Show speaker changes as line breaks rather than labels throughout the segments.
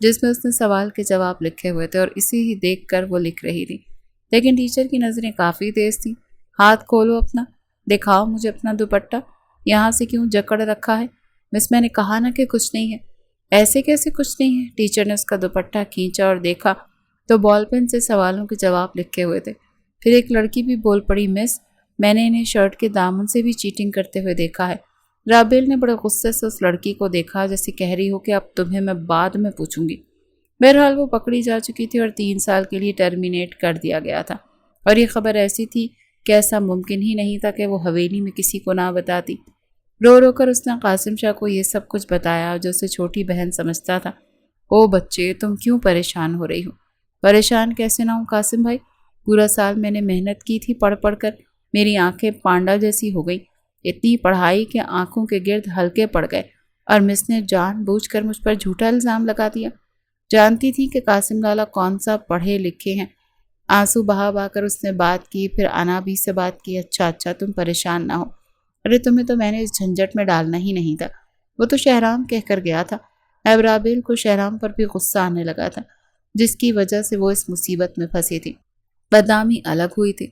جس میں اس نے سوال کے جواب لکھے ہوئے تھے اور اسی ہی دیکھ کر وہ لکھ رہی تھی۔ لیکن ٹیچر کی نظریں کافی تیز تھیں۔ ہاتھ کھولو اپنا، دکھاؤ مجھے اپنا دوپٹہ، یہاں سے کیوں جکڑ رکھا ہے؟ مس میں نے کہا نا کہ کچھ نہیں ہے۔ ایسے کیسے کچھ نہیں ہے؟ ٹیچر نے اس کا دوپٹہ کھینچا اور دیکھا تو بال پین سے سوالوں کے جواب لکھے ہوئے تھے۔ پھر ایک لڑکی بھی بول پڑی، مس میں نے انہیں شرٹ کے دامن سے بھی چیٹنگ کرتے ہوئے دیکھا ہے۔ رابیل نے بڑے غصے سے اس لڑکی کو دیکھا جیسے کہہ رہی ہو کہ اب تمہیں میں بعد میں پوچھوں گی۔ بہرحال وہ پکڑی جا چکی تھی اور 3 سال کے لیے ٹرمینیٹ کر دیا گیا تھا، اور یہ خبر ایسی تھی کہ ایسا ممکن ہی نہیں تھا کہ وہ حویلی میں کسی کو نہ بتاتی۔ رو رو کر اس نے قاسم شاہ کو یہ سب کچھ بتایا جو اسے چھوٹی بہن سمجھتا تھا۔ او بچے، تم کیوں پریشان ہو رہی ہو؟ پریشان کیسے نہ ہوں قاسم بھائی، پورا سال میں نے محنت کی تھی پڑھ پڑھ کر، میری آنکھیں پانڈا جیسی ہو گئی، اتنی پڑھائی کہ آنکھوں کے گرد ہلکے پڑ گئے، اور مس نے جان بوجھ کر مجھ پر جھوٹا الزام لگا دیا۔ جانتی تھی کہ قاسم لالا کون سا پڑھے لکھے ہیں۔ آنسو بہا بہا کر اس نے بات کی، پھر انابی سے بات کی۔ اچھا تم پریشان نہ ہو، ارے تمہیں تو میں نے اس جھنجٹ میں ڈالنا ہی نہیں تھا، وہ تو شہرام کہہ کر گیا تھا۔ اب رابیل کو شہرام پر بھی غصہ آنے لگا تھا، جس کی وجہ سے وہ اس مصیبت میں پھنسی تھی۔ بدنامی الگ ہوئی تھی،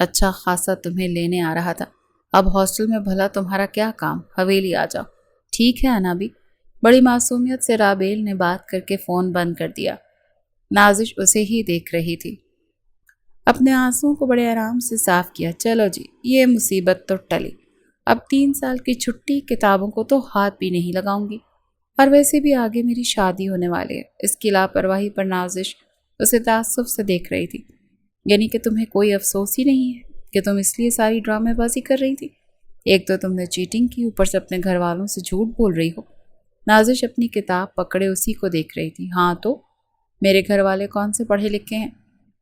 اچھا خاصا تمہیں لینے آ رہا تھا، اب ہاسٹل میں بھلا تمہارا کیا کام، حویلی آ جاؤ۔ ٹھیک ہے انابی، بڑی معصومیت سے رابیل نے بات کر کے فون بند کر دیا۔ نازش اسے ہی دیکھ رہی تھی۔ اپنے آنسوں کو بڑے آرام سے صاف کیا۔ چلو جی، یہ مصیبت تو ٹلی، اب 3 سال کی چھٹی، کتابوں کو تو ہاتھ بھی نہیں لگاؤں گی، اور ویسے بھی آگے میری شادی ہونے والی ہے۔ اس کی لاپرواہی پر نازش اسے تعصب سے دیکھ رہی تھی۔ یعنی کہ تمہیں کوئی افسوس ہی نہیں ہے کہ تم اس لیے ساری ڈرامے بازی کر رہی تھی؟ ایک تو تم نے چیٹنگ کی، اوپر سے اپنے گھر والوں سے جھوٹ بول رہی ہو۔ نازش اپنی کتاب پکڑے اسی کو دیکھ رہی تھی۔ ہاں تو میرے گھر والے کون سے پڑھے لکھے ہیں؟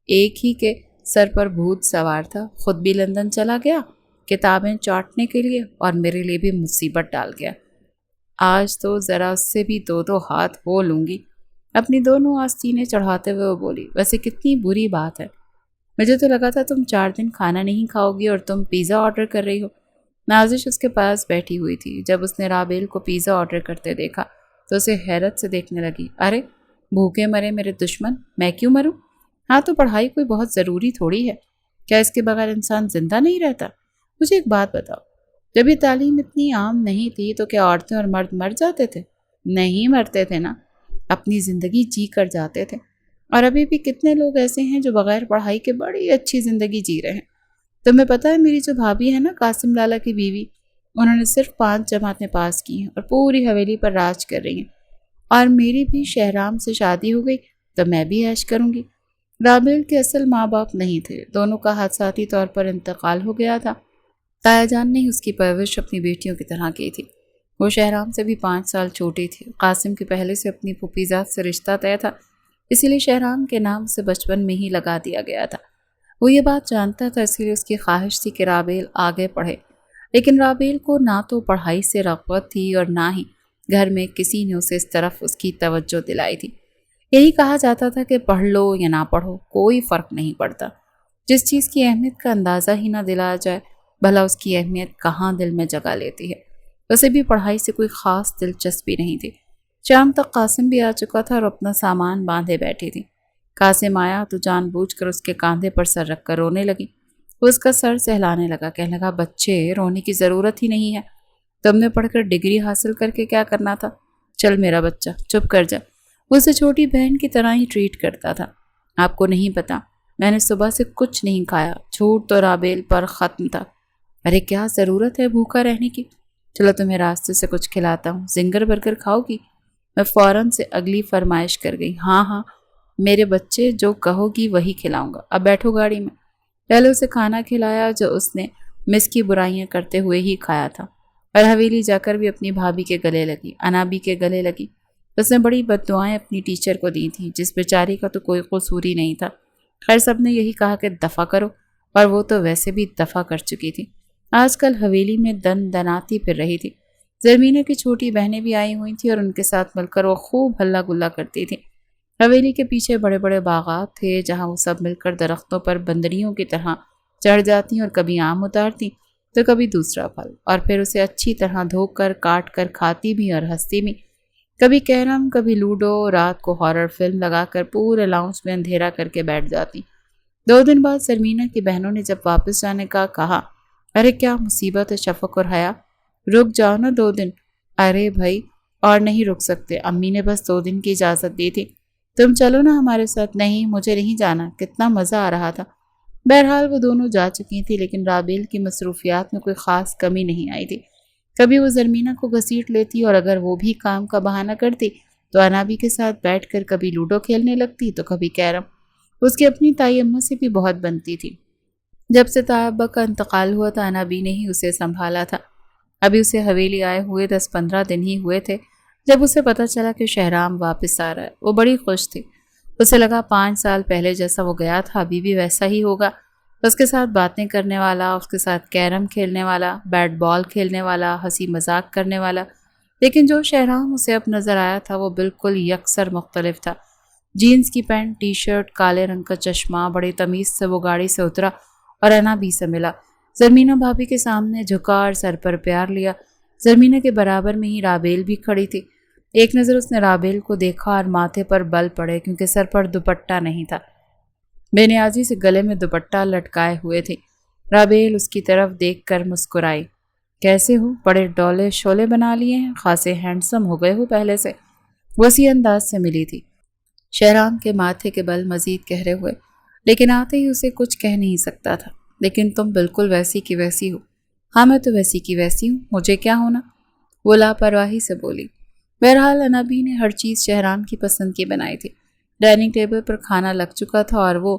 ایک ہی کے سر پر بھوت سوار تھا، خود بھی لندن چلا گیا کتابیں چاٹنے کے لیے، اور میرے لیے بھی مصیبت ڈال گیا۔ آج تو ذرا اس سے بھی 2 ہاتھ ہو لوں گی۔ اپنی دونوں آستینیں چڑھاتے ہوئے وہ بولی، ویسے کتنی بری بات ہے، مجھے تو لگا تھا تم 4 دن کھانا نہیں کھاؤ گی اور تم پیزا آرڈر کر رہی ہو۔ نازش اس کے پاس بیٹھی ہوئی تھی۔ جب اس نے رابیل کو پیزا آرڈر کرتے دیکھا تو اسے حیرت سے دیکھنے لگی۔ ارے بھوکے مرے میرے دشمن، میں کیوں مروں؟ ہاں تو پڑھائی کوئی بہت ضروری تھوڑی ہے، کیا اس کے بغیر انسان زندہ نہیں رہتا؟ مجھے ایک بات بتاؤ، جب یہ تعلیم اتنی عام نہیں تھی تو کیا عورتیں اور مرد مر جاتے تھے؟ نہیں مرتے تھے نا، اپنی زندگی جی کر جاتے تھے۔ اور ابھی بھی کتنے لوگ ایسے ہیں جو بغیر پڑھائی کے بڑی اچھی زندگی جی رہے ہیں۔ تمہیں پتہ ہے میری جو بھابھی ہے نا، قاسم لالا کی بیوی، انہوں نے صرف 5 جماعتیں پاس کی ہیں اور پوری حویلی پر راج کر رہی ہیں، اور میری بھی شہرام سے شادی ہو گئی تو میں بھی عیش کروں گی۔ رابیل کے اصل ماں باپ نہیں تھے، دونوں کا حادثاتی طور پر انتقال ہو گیا تھا۔ تایا جان نے اس کی پرورش اپنی بیٹیوں کی طرح کی تھی۔ وہ شہرام سے بھی 5 سال چھوٹی تھی۔ قاسم کے پہلے سے اپنی پھوپھیزاد سے رشتہ طے تھا، اسی لیے شہرام کے نام سے بچپن میں ہی لگا دیا گیا تھا۔ وہ یہ بات جانتا تھا، اس لیے اس کی خواہش تھی کہ رابیل آگے پڑھے، لیکن رابیل کو نہ تو پڑھائی سے رغبت تھی اور نہ ہی گھر میں کسی نے اسے اس طرف اس کی توجہ دلائی تھی۔ یہی کہا جاتا تھا کہ پڑھ لو یا نہ پڑھو کوئی فرق نہیں پڑتا، جس چیز کی اہمیت کا اندازہ ہی نہ دلایا جائے بھلا اس کی اہمیت کہاں دل میں جگہ لیتی ہے۔ اسے بھی پڑھائی سے کوئی خاص دلچسپی نہیں تھی۔ شام تک قاسم بھی آ چکا تھا اور اپنا سامان باندھے بیٹھی تھی۔ قاسم آیا تو جان بوجھ کر اس کے کاندھے پر سر رکھ کر رونے لگی۔ وہ اس کا سر سہلانے لگا، کہنے لگا، بچے رونے کی ضرورت ہی نہیں ہے، تم نے پڑھ کر ڈگری حاصل کر کے کیا کرنا تھا؟ چل میرا بچہ چپ کر جا۔ وہ اسے چھوٹی بہن کی طرح ہی ٹریٹ کرتا تھا۔ آپ کو نہیں پتا، میں نے صبح سے کچھ نہیں کھایا۔ جھوٹ تو رابیل پر ختم تھا۔ ارے کیا ضرورت ہے بھوکا رہنے کی، چلو تمہیں راستے سے کچھ کھلاتا ہوں، زنگر برگر کھاؤ گی؟ میں فوراً سے اگلی فرمائش کر گئی، ہاں میرے بچے جو کہو گی وہی کھلاؤں گا، اب بیٹھو گاڑی میں۔ پہلے اسے کھانا کھلایا جو اس نے مس کی برائیاں کرتے ہوئے ہی کھایا تھا، اور حویلی جا کر بھی اپنی بھابھی کے گلے لگی، انابی کے گلے لگی۔ اس نے بڑی بد دعائیں اپنی ٹیچر کو دی تھیں، جس بیچاری کا تو کوئی قصور ہی نہیں تھا۔ خیر سب نے یہی کہا کہ دفع کرو، اور وہ تو ویسے بھی دفع کر چکی تھی۔ آج کل حویلی میں دن دناتی پھر رہی تھی۔ زرمینہ کی چھوٹی بہنیں بھی آئی ہوئی تھیں اور ان کے ساتھ مل کر وہ خوب ہلا گلا کرتی تھی۔ حویلی کے پیچھے بڑے بڑے باغات تھے جہاں وہ سب مل کر درختوں پر بندریوں کی طرح چڑھ جاتی اور کبھی آم اتارتی تو کبھی دوسرا پھل، اور پھر اسے اچھی طرح دھو کر کاٹ کر کھاتی بھی اور ہنستی بھی۔ کبھی کیرم، کبھی لوڈو، رات کو ہارر فلم لگا کر پورے لاؤنج میں اندھیرا کر کے بیٹھ جاتی۔ 2 دن بعد سرمینا کی بہنوں نے جب واپس جانے کا کہا، ارے کیا مصیبت ہے شفق اور حیا، رک جاؤ نا 2 دن۔ ارے بھائی اور نہیں رک سکتے، امی نے بس 2 دن کی اجازت دی تھی، تم چلو نا ہمارے ساتھ۔ نہیں مجھے نہیں جانا، کتنا مزہ آ رہا تھا۔ بہرحال وہ دونوں جا چکی تھی، لیکن رابیل کی مصروفیات میں کوئی خاص کمی نہیں آئی تھی۔ کبھی وہ زرمینا کو گھسیٹ لیتی اور اگر وہ بھی کام کا بہانہ کرتی تو انابی کے ساتھ بیٹھ کر کبھی لوڈو کھیلنے لگتی تو کبھی کیرم۔ اس کی اپنی تائی اماں سے بھی بہت بنتی تھی۔ جب سے تائی ابا کا انتقال ہوا تو انابی نے ہی اسے سنبھالا تھا۔ ابھی اسے حویلی آئے ہوئے 10-15 دن ہی ہوئے تھے جب اسے پتہ چلا کہ شہرام واپس آ رہا ہے۔ وہ بڑی خوش تھی۔ اسے لگا 5 سال پہلے جیسا وہ گیا تھا ابھی بھی ویسا ہی ہوگا۔ اس کے ساتھ باتیں کرنے والا، اس کے ساتھ کیرم کھیلنے والا، بیٹ بال کھیلنے والا، ہنسی مذاق کرنے والا۔ لیکن جو شہرام اسے اب نظر آیا تھا وہ بالکل یکسر مختلف تھا۔ جینز کی پینٹ، ٹی شرٹ، کالے رنگ کا چشمہ، بڑی تمیز سے وہ گاڑی سے اترا اور انابی سے ملا۔ زرمینا بھابھی کے سامنے جھکا اور سر پر پیار لیا۔ زرمینا کے برابر میں ہی رابیل بھی کھڑی تھی۔ ایک نظر اس نے رابیل کو دیکھا اور ماتھے پر بل پڑے کیونکہ سر پر دوپٹہ نہیں تھا۔ بے نیازی سے گلے میں دوپٹہ لٹکائے ہوئے تھی۔ رابیل اس کی طرف دیکھ کر مسکرائی۔ کیسے ہو؟ بڑے ڈولے شولے بنا لیے ہیں، خاصے ہینڈسم ہو گئے ہو پہلے سے۔ وسیع انداز سے ملی تھی۔ شہرام کے ماتھے کے بل مزید گہرے ہوئے، لیکن آتے ہی اسے کچھ کہہ نہیں سکتا تھا۔ لیکن تم بالکل ویسی کی ویسی ہو۔ ہاں میں تو ویسی کی ویسی ہوں، مجھے کیا ہونا؟ وہ لاپرواہی سے بولی۔ بہرحال انابی نے ہر چیز شہرام کی پسند کی بنائی تھی۔ ڈائننگ ٹیبل پر کھانا لگ چکا تھا اور وہ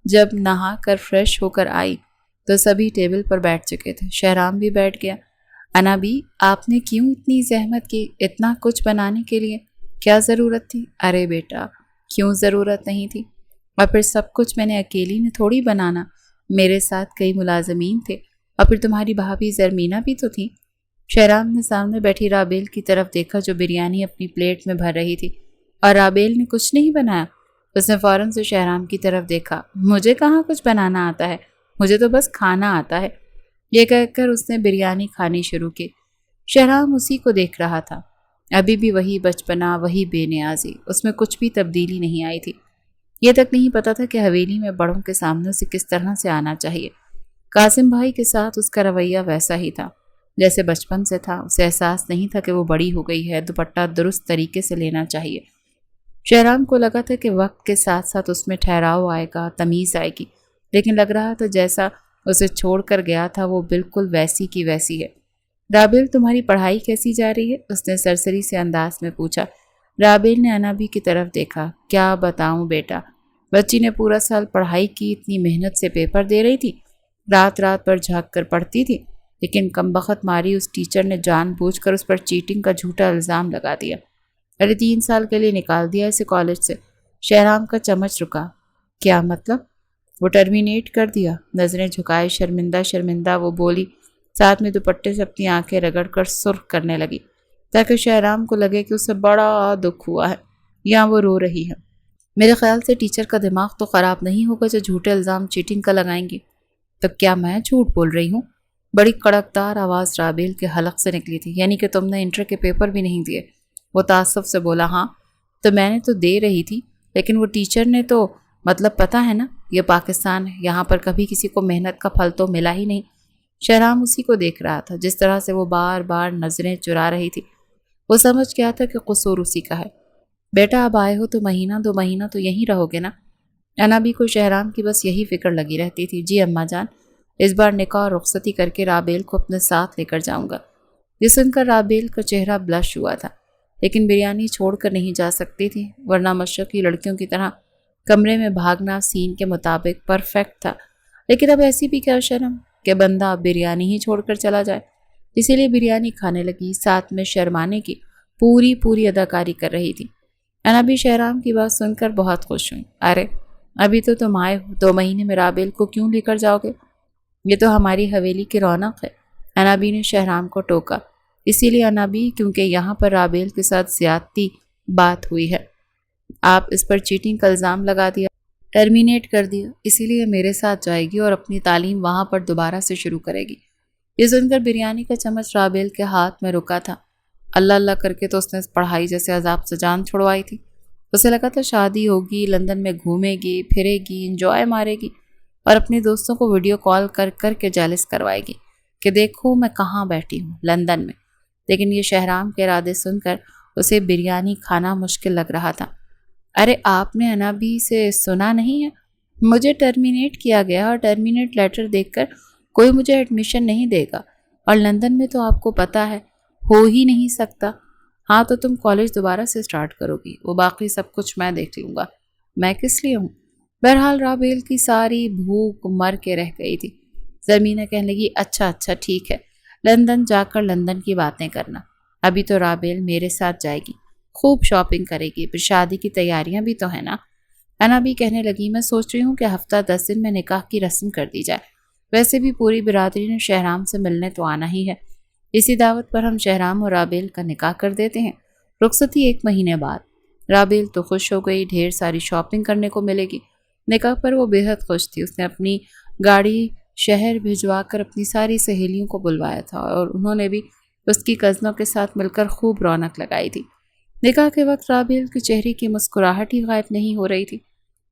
جب نہا کر فریش ہو کر آئی تو سبھی ٹیبل پر بیٹھ چکے تھے۔ شہرام بھی بیٹھ گیا۔ انابی آپ نے کیوں اتنی زحمت کی اتنا کچھ بنانے کے لیے؟ کیا ضرورت تھی؟ ارے بیٹا کیوں ضرورت نہیں تھی؟ اور پھر سب کچھ میں نے اکیلی نے تھوڑی بنانا، میرے ساتھ کئی ملازمین تھے اور پھر تمہاری بھابھی زرمینا بھی تو تھی۔ شہرام نے سامنے بیٹھی رابیل کی طرف دیکھا جو بریانی اپنی پلیٹ میں بھر رہی تھی۔ اور رابیل نے کچھ نہیں بنایا؟ اس نے فوراً سے شہرام کی طرف دیکھا۔ مجھے کہاں کچھ بنانا آتا ہے، مجھے تو بس کھانا آتا ہے۔ یہ کہہ کر اس نے بریانی کھانی شروع کی۔ شہرام اسی کو دیکھ رہا تھا۔ ابھی بھی وہی بچپنا، وہی بے نیازی، اس میں کچھ بھی تبدیلی نہیں آئی تھی۔ یہ تک نہیں پتا تھا کہ حویلی میں بڑوں کے سامنے سے کس طرح سے آنا چاہیے۔ قاسم بھائی کے ساتھ اس کا رویہ ویسا ہی تھا جیسے بچپن سے تھا۔ اسے احساس نہیں تھا کہ وہ بڑی ہو گئی ہے، دوپٹہ درست طریقے سے لینا چاہیے۔ شہرام کو لگا تھا کہ وقت کے ساتھ ساتھ اس میں ٹھہراؤ آئے گا، تمیز آئے گی، لیکن لگ رہا تھا جیسا اسے چھوڑ کر گیا تھا وہ بالکل ویسی کی ویسی ہے۔ رابیل تمہاری پڑھائی کیسی جا رہی ہے؟ اس نے سرسری سے انداز میں پوچھا۔ رابیل نے انابی کی طرف دیکھا۔ کیا بتاؤں بیٹا، بچی نے پورا سال پڑھائی کی، اتنی محنت سے پیپر دے رہی تھی، رات رات پر جھاگ کر پڑھتی تھی، لیکن کمبخت ماری اس ٹیچر نے جان بوجھ کر اس پر چیٹنگ کا جھوٹا الزام لگا دیا۔ ارے 3 سال کے لیے نکال دیا اسے کالج سے۔ شہرام کا چمچ رکا۔ کیا مطلب؟ وہ ٹرمینیٹ کر دیا؟ نظریں جھکائے شرمندہ شرمندہ وہ بولی، ساتھ میں دوپٹے سے اپنی آنکھیں رگڑ کر سرخ کرنے لگی تاکہ شہرام کو لگے کہ اسے بڑا دکھ ہوا ہے یا وہ رو رہی ہے۔ میرے خیال سے ٹیچر کا دماغ تو خراب نہیں ہوگا جو جھوٹے الزام چیٹنگ کا لگائیں گی۔ تب کیا میں جھوٹ بول رہی ہوں؟ بڑی کڑکدار آواز رابیل کے حلق سے نکلی تھی۔ یعنی کہ تم نے انٹر کے پیپر بھی نہیں دیے؟ وہ تعصب سے بولا۔ ہاں تو میں نے تو دے رہی تھی، لیکن وہ ٹیچر نے تو مطلب پتہ ہے نا، یہ پاکستان ہے، یہاں پر کبھی کسی کو محنت کا پھل تو ملا ہی نہیں۔ شہرام اسی کو دیکھ رہا تھا جس طرح سے وہ بار بار نظریں چرا رہی تھی۔ وہ سمجھ گیا تھا کہ قصور اسی کا ہے۔ بیٹا اب آئے ہو تو مہینہ 2 مہینہ تو یہیں رہو گے نا؟ انابی کو شہرام کی بس یہی فکر لگی رہتی تھی۔ جی اماں جان، اس بار نکاح اور رخصتی کر کے رابیل کو اپنے ساتھ لے کر جاؤں گا۔ یہ سن کر رابیل کا چہرہ بلش ہوا تھا، لیکن بریانی چھوڑ کر نہیں جا سکتی تھی، ورنہ مشرقی لڑکیوں کی طرح کمرے میں بھاگنا سین کے مطابق پرفیکٹ تھا۔ لیکن اب ایسی بھی کیا شرم کہ بندہ بریانی ہی چھوڑ کر چلا جائے۔ اسی لیے بریانی کھانے لگی، ساتھ میں شرمانے کی پوری اداکاری کر رہی تھی۔ انابی شہرام کی بات سن کر بہت خوش ہوئی۔ ارے ابھی تو تم آئے ہو، 2 مہینے میں رابیل کو کیوں لے کر جاؤ گے؟ یہ تو ہماری حویلی کی رونق ہے، انابی نے شہرام کو ٹوکا۔ اسی لیے انابی کیونکہ یہاں پر رابیل کے ساتھ زیادتی بات ہوئی ہے، آپ اس پر چیٹنگ کا الزام لگا دیا، ٹرمینیٹ کر دیا، اسی لیے میرے ساتھ جائے گی اور اپنی تعلیم وہاں پر دوبارہ سے شروع کرے گی۔ یہ سن کر بریانی کا چمچ رابیل کے ہاتھ میں رکا تھا۔ اللہ اللہ کر کے تو اس نے پڑھائی جیسے عذاب سے جان چھڑوائی تھی۔ اسے لگا تھا شادی ہوگی، لندن میں گھومے گی پھرے گی، انجوائے مارے گی اور اپنی دوستوں کو ویڈیو کال کر کر کے جالس کروائے گی کہ دیکھو میں کہاں بیٹھی ہوں، لندن میں۔ لیکن یہ شہرام کے ارادے سن کر اسے بریانی کھانا مشکل لگ رہا تھا۔ ارے آپ نے انابی سے سنا نہیں ہے؟ مجھے ٹرمینیٹ کیا گیا اور ٹرمینیٹ لیٹر دیکھ کر کوئی مجھے ایڈمیشن نہیں دے گا، اور لندن میں تو آپ کو پتہ ہے ہو ہی نہیں سکتا۔ ہاں تو تم کالج دوبارہ سے سٹارٹ کرو گی، وہ باقی سب کچھ میں دیکھ لوں گا، میں کس لیے ہوں۔ بہرحال رابیل کی ساری بھوک مر کے رہ گئی تھی۔ زمینہ کہنے لگی اچھا ٹھیک ہے، لندن جا کر لندن کی باتیں کرنا، ابھی تو رابیل میرے ساتھ جائے گی، خوب شاپنگ کرے گی، پھر شادی کی تیاریاں بھی تو ہے نا۔ انا بھی کہنے لگی میں سوچ رہی ہوں کہ ہفتہ 10 دن میں نکاح کی رسم کر دی جائے، ویسے بھی پوری برادری نے شہرام سے ملنے تو آنا ہی ہے، اسی دعوت پر ہم شہرام اور رابیل کا نکاح کر دیتے ہیں، رخصتی 1 مہینے بعد۔ رابیل تو خوش ہو گئی، ڈھیر ساری شاپنگ کرنے کو ملے گی۔ نکاح پر وہ بے حد خوش تھی، اس نے اپنی گاڑی شہر بھجوا کر اپنی ساری سہیلیوں کو بلوایا تھا اور انہوں نے بھی اس کی کزنوں کے ساتھ مل کر خوب رونق لگائی تھی۔ نکاح کے وقت رابیل کے چہرے کی مسکراہٹ ہی غائب نہیں ہو رہی تھی۔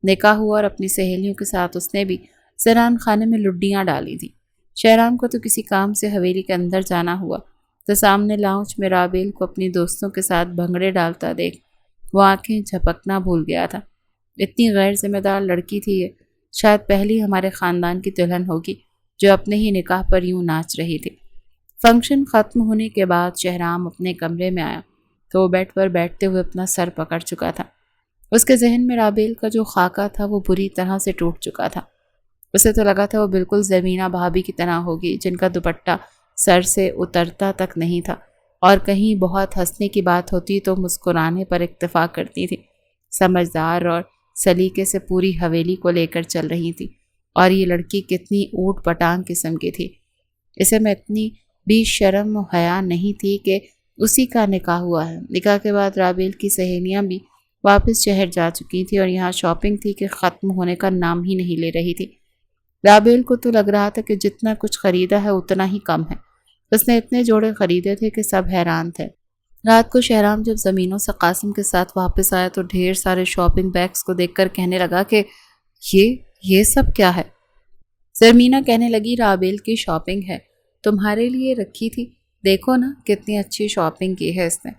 نکاح ہوا اور اپنی سہیلیوں کے ساتھ اس نے بھی زنان خانے میں لڈیاں ڈالی تھیں۔ شہرام کو تو کسی کام سے حویلی کے اندر جانا ہوا تو سامنے لاؤنج میں رابیل کو اپنی دوستوں کے ساتھ بھنگڑے ڈالتا دیکھ وہ آنکھیں جھپکنا بھول گیا تھا۔ اتنی غیر ذمہ دار لڑکی تھی یہ، شاید پہلی ہمارے خاندان کی دلہن ہوگی جو اپنے ہی نکاح پر یوں ناچ رہی تھی۔ فنکشن ختم ہونے کے بعد شہرام اپنے کمرے میں آیا تو وہ بیڈ پر بیٹھتے ہوئے اپنا سر پکڑ چکا تھا۔ اس کے ذہن میں رابیل کا جو خاکہ تھا وہ بری طرح سے ٹوٹ چکا تھا۔ اسے تو لگا تھا وہ بالکل زمینہ بھابھی کی طرح ہوگی جن کا دوپٹہ سر سے اترتا تک نہیں تھا اور کہیں بہت ہنسنے کی بات ہوتی تو مسکرانے پر اکتفا کرتی تھی، سمجھدار اور سلیقے سے پوری حویلی کو لے کر چل رہی تھی۔ اور یہ لڑکی کتنی اوٹ پٹانگ قسم کی تھی، اسے میں اتنی بھی شرم و حیا نہیں تھی کہ اسی کا نکاح ہوا ہے۔ نکاح کے بعد رابیل کی سہیلیاں بھی واپس شہر جا چکی تھی اور یہاں شاپنگ تھی کہ ختم ہونے کا نام ہی نہیں لے رہی تھی۔ رابیل کو تو لگ رہا تھا کہ جتنا کچھ خریدا ہے اتنا ہی کم ہے، اس نے اتنے جوڑے خریدے تھے کہ سب حیران تھے۔ رات کو شہرام جب زمینوں سے قاسم کے ساتھ واپس آیا تو ڈھیر سارے شاپنگ بیگز کو دیکھ کر کہنے لگا کہ یہ سب کیا ہے؟ زمینہ کہنے لگی رابیل کی شاپنگ ہے، تمہارے لیے رکھی تھی، دیکھو نا کتنی اچھی شاپنگ کی ہے اس نے۔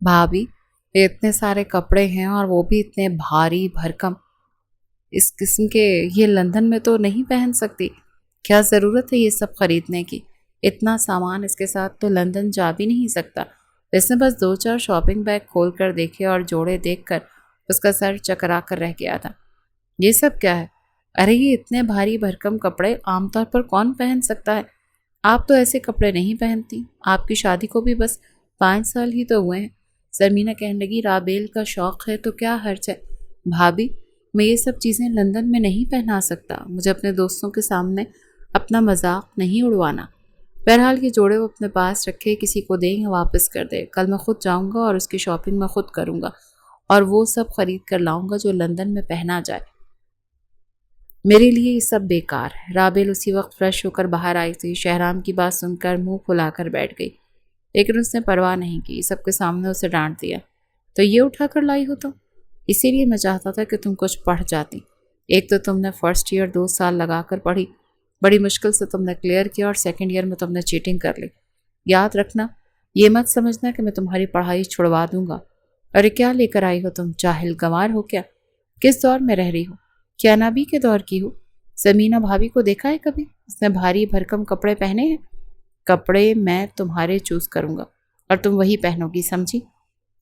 بھابھی یہ اتنے سارے کپڑے ہیں اور وہ بھی اتنے بھاری بھرکم، اس قسم کے یہ لندن میں تو نہیں پہن سکتی، کیا ضرورت ہے یہ سب خریدنے کی؟ اتنا سامان اس کے ساتھ تو لندن جا بھی نہیں سکتا۔ اس نے بس 2-4 شاپنگ بیگ کھول کر دیکھے اور جوڑے دیکھ کر اس کا سر چکرا کر رہ گیا تھا۔ یہ سب کیا ہے؟ ارے یہ اتنے بھاری بھرکم کپڑے عام طور پر کون پہن سکتا ہے؟ آپ تو ایسے کپڑے نہیں پہنتی، آپ کی شادی کو بھی بس 5 سال ہی تو ہوئے ہیں۔ زمینہ کہنے لگی رابیل کا شوق ہے تو کیا حرج ہے؟ بھابھی میں یہ سب چیزیں لندن میں نہیں پہنا سکتا، مجھے اپنے دوستوں کے سامنے اپنا مذاق نہیں اڑوانا۔ بہرحال یہ جوڑے وہ اپنے پاس رکھے، کسی کو دیں یا واپس کر دے، کل میں خود جاؤں گا اور اس کی شاپنگ میں خود کروں گا اور وہ سب خرید کر لاؤں گا جو لندن میں پہنا جائے، میرے لیے یہ سب بیکار ہے۔ رابیل اسی وقت فریش ہو کر باہر آئی تھی، شہرام کی بات سن کر منہ پھلا کر بیٹھ گئی، لیکن اس نے پرواہ نہیں کی، سب کے سامنے اسے ڈانٹ دیا، تو یہ اٹھا کر لائی ہو تم؟ اسی لیے میں چاہتا تھا کہ تم کچھ پڑھ جاتی، ایک تو تم نے فرسٹ ایئر 2 سال لگا کر پڑھی، بڑی مشکل سے تم نے کلیئر کیا اور سیکنڈ ایئر میں تم نے چیٹنگ کر لی۔ یاد رکھنا، یہ مت سمجھنا کہ میں تمہاری پڑھائی چھڑوا دوں گا۔ ارے کیا لے کر آئی ہو تم، جاہل گنوار ہو کیا؟ کس دور میں رہ رہی ہو؟ کیا نبی کے دور کی ہو؟ زمینہ بھابھی کو دیکھا ہے کبھی؟ اس نے بھاری بھرکم کپڑے پہنے ہیں؟ کپڑے میں تمہارے چوز کروں گا اور تم وہی پہنو گی، سمجھی؟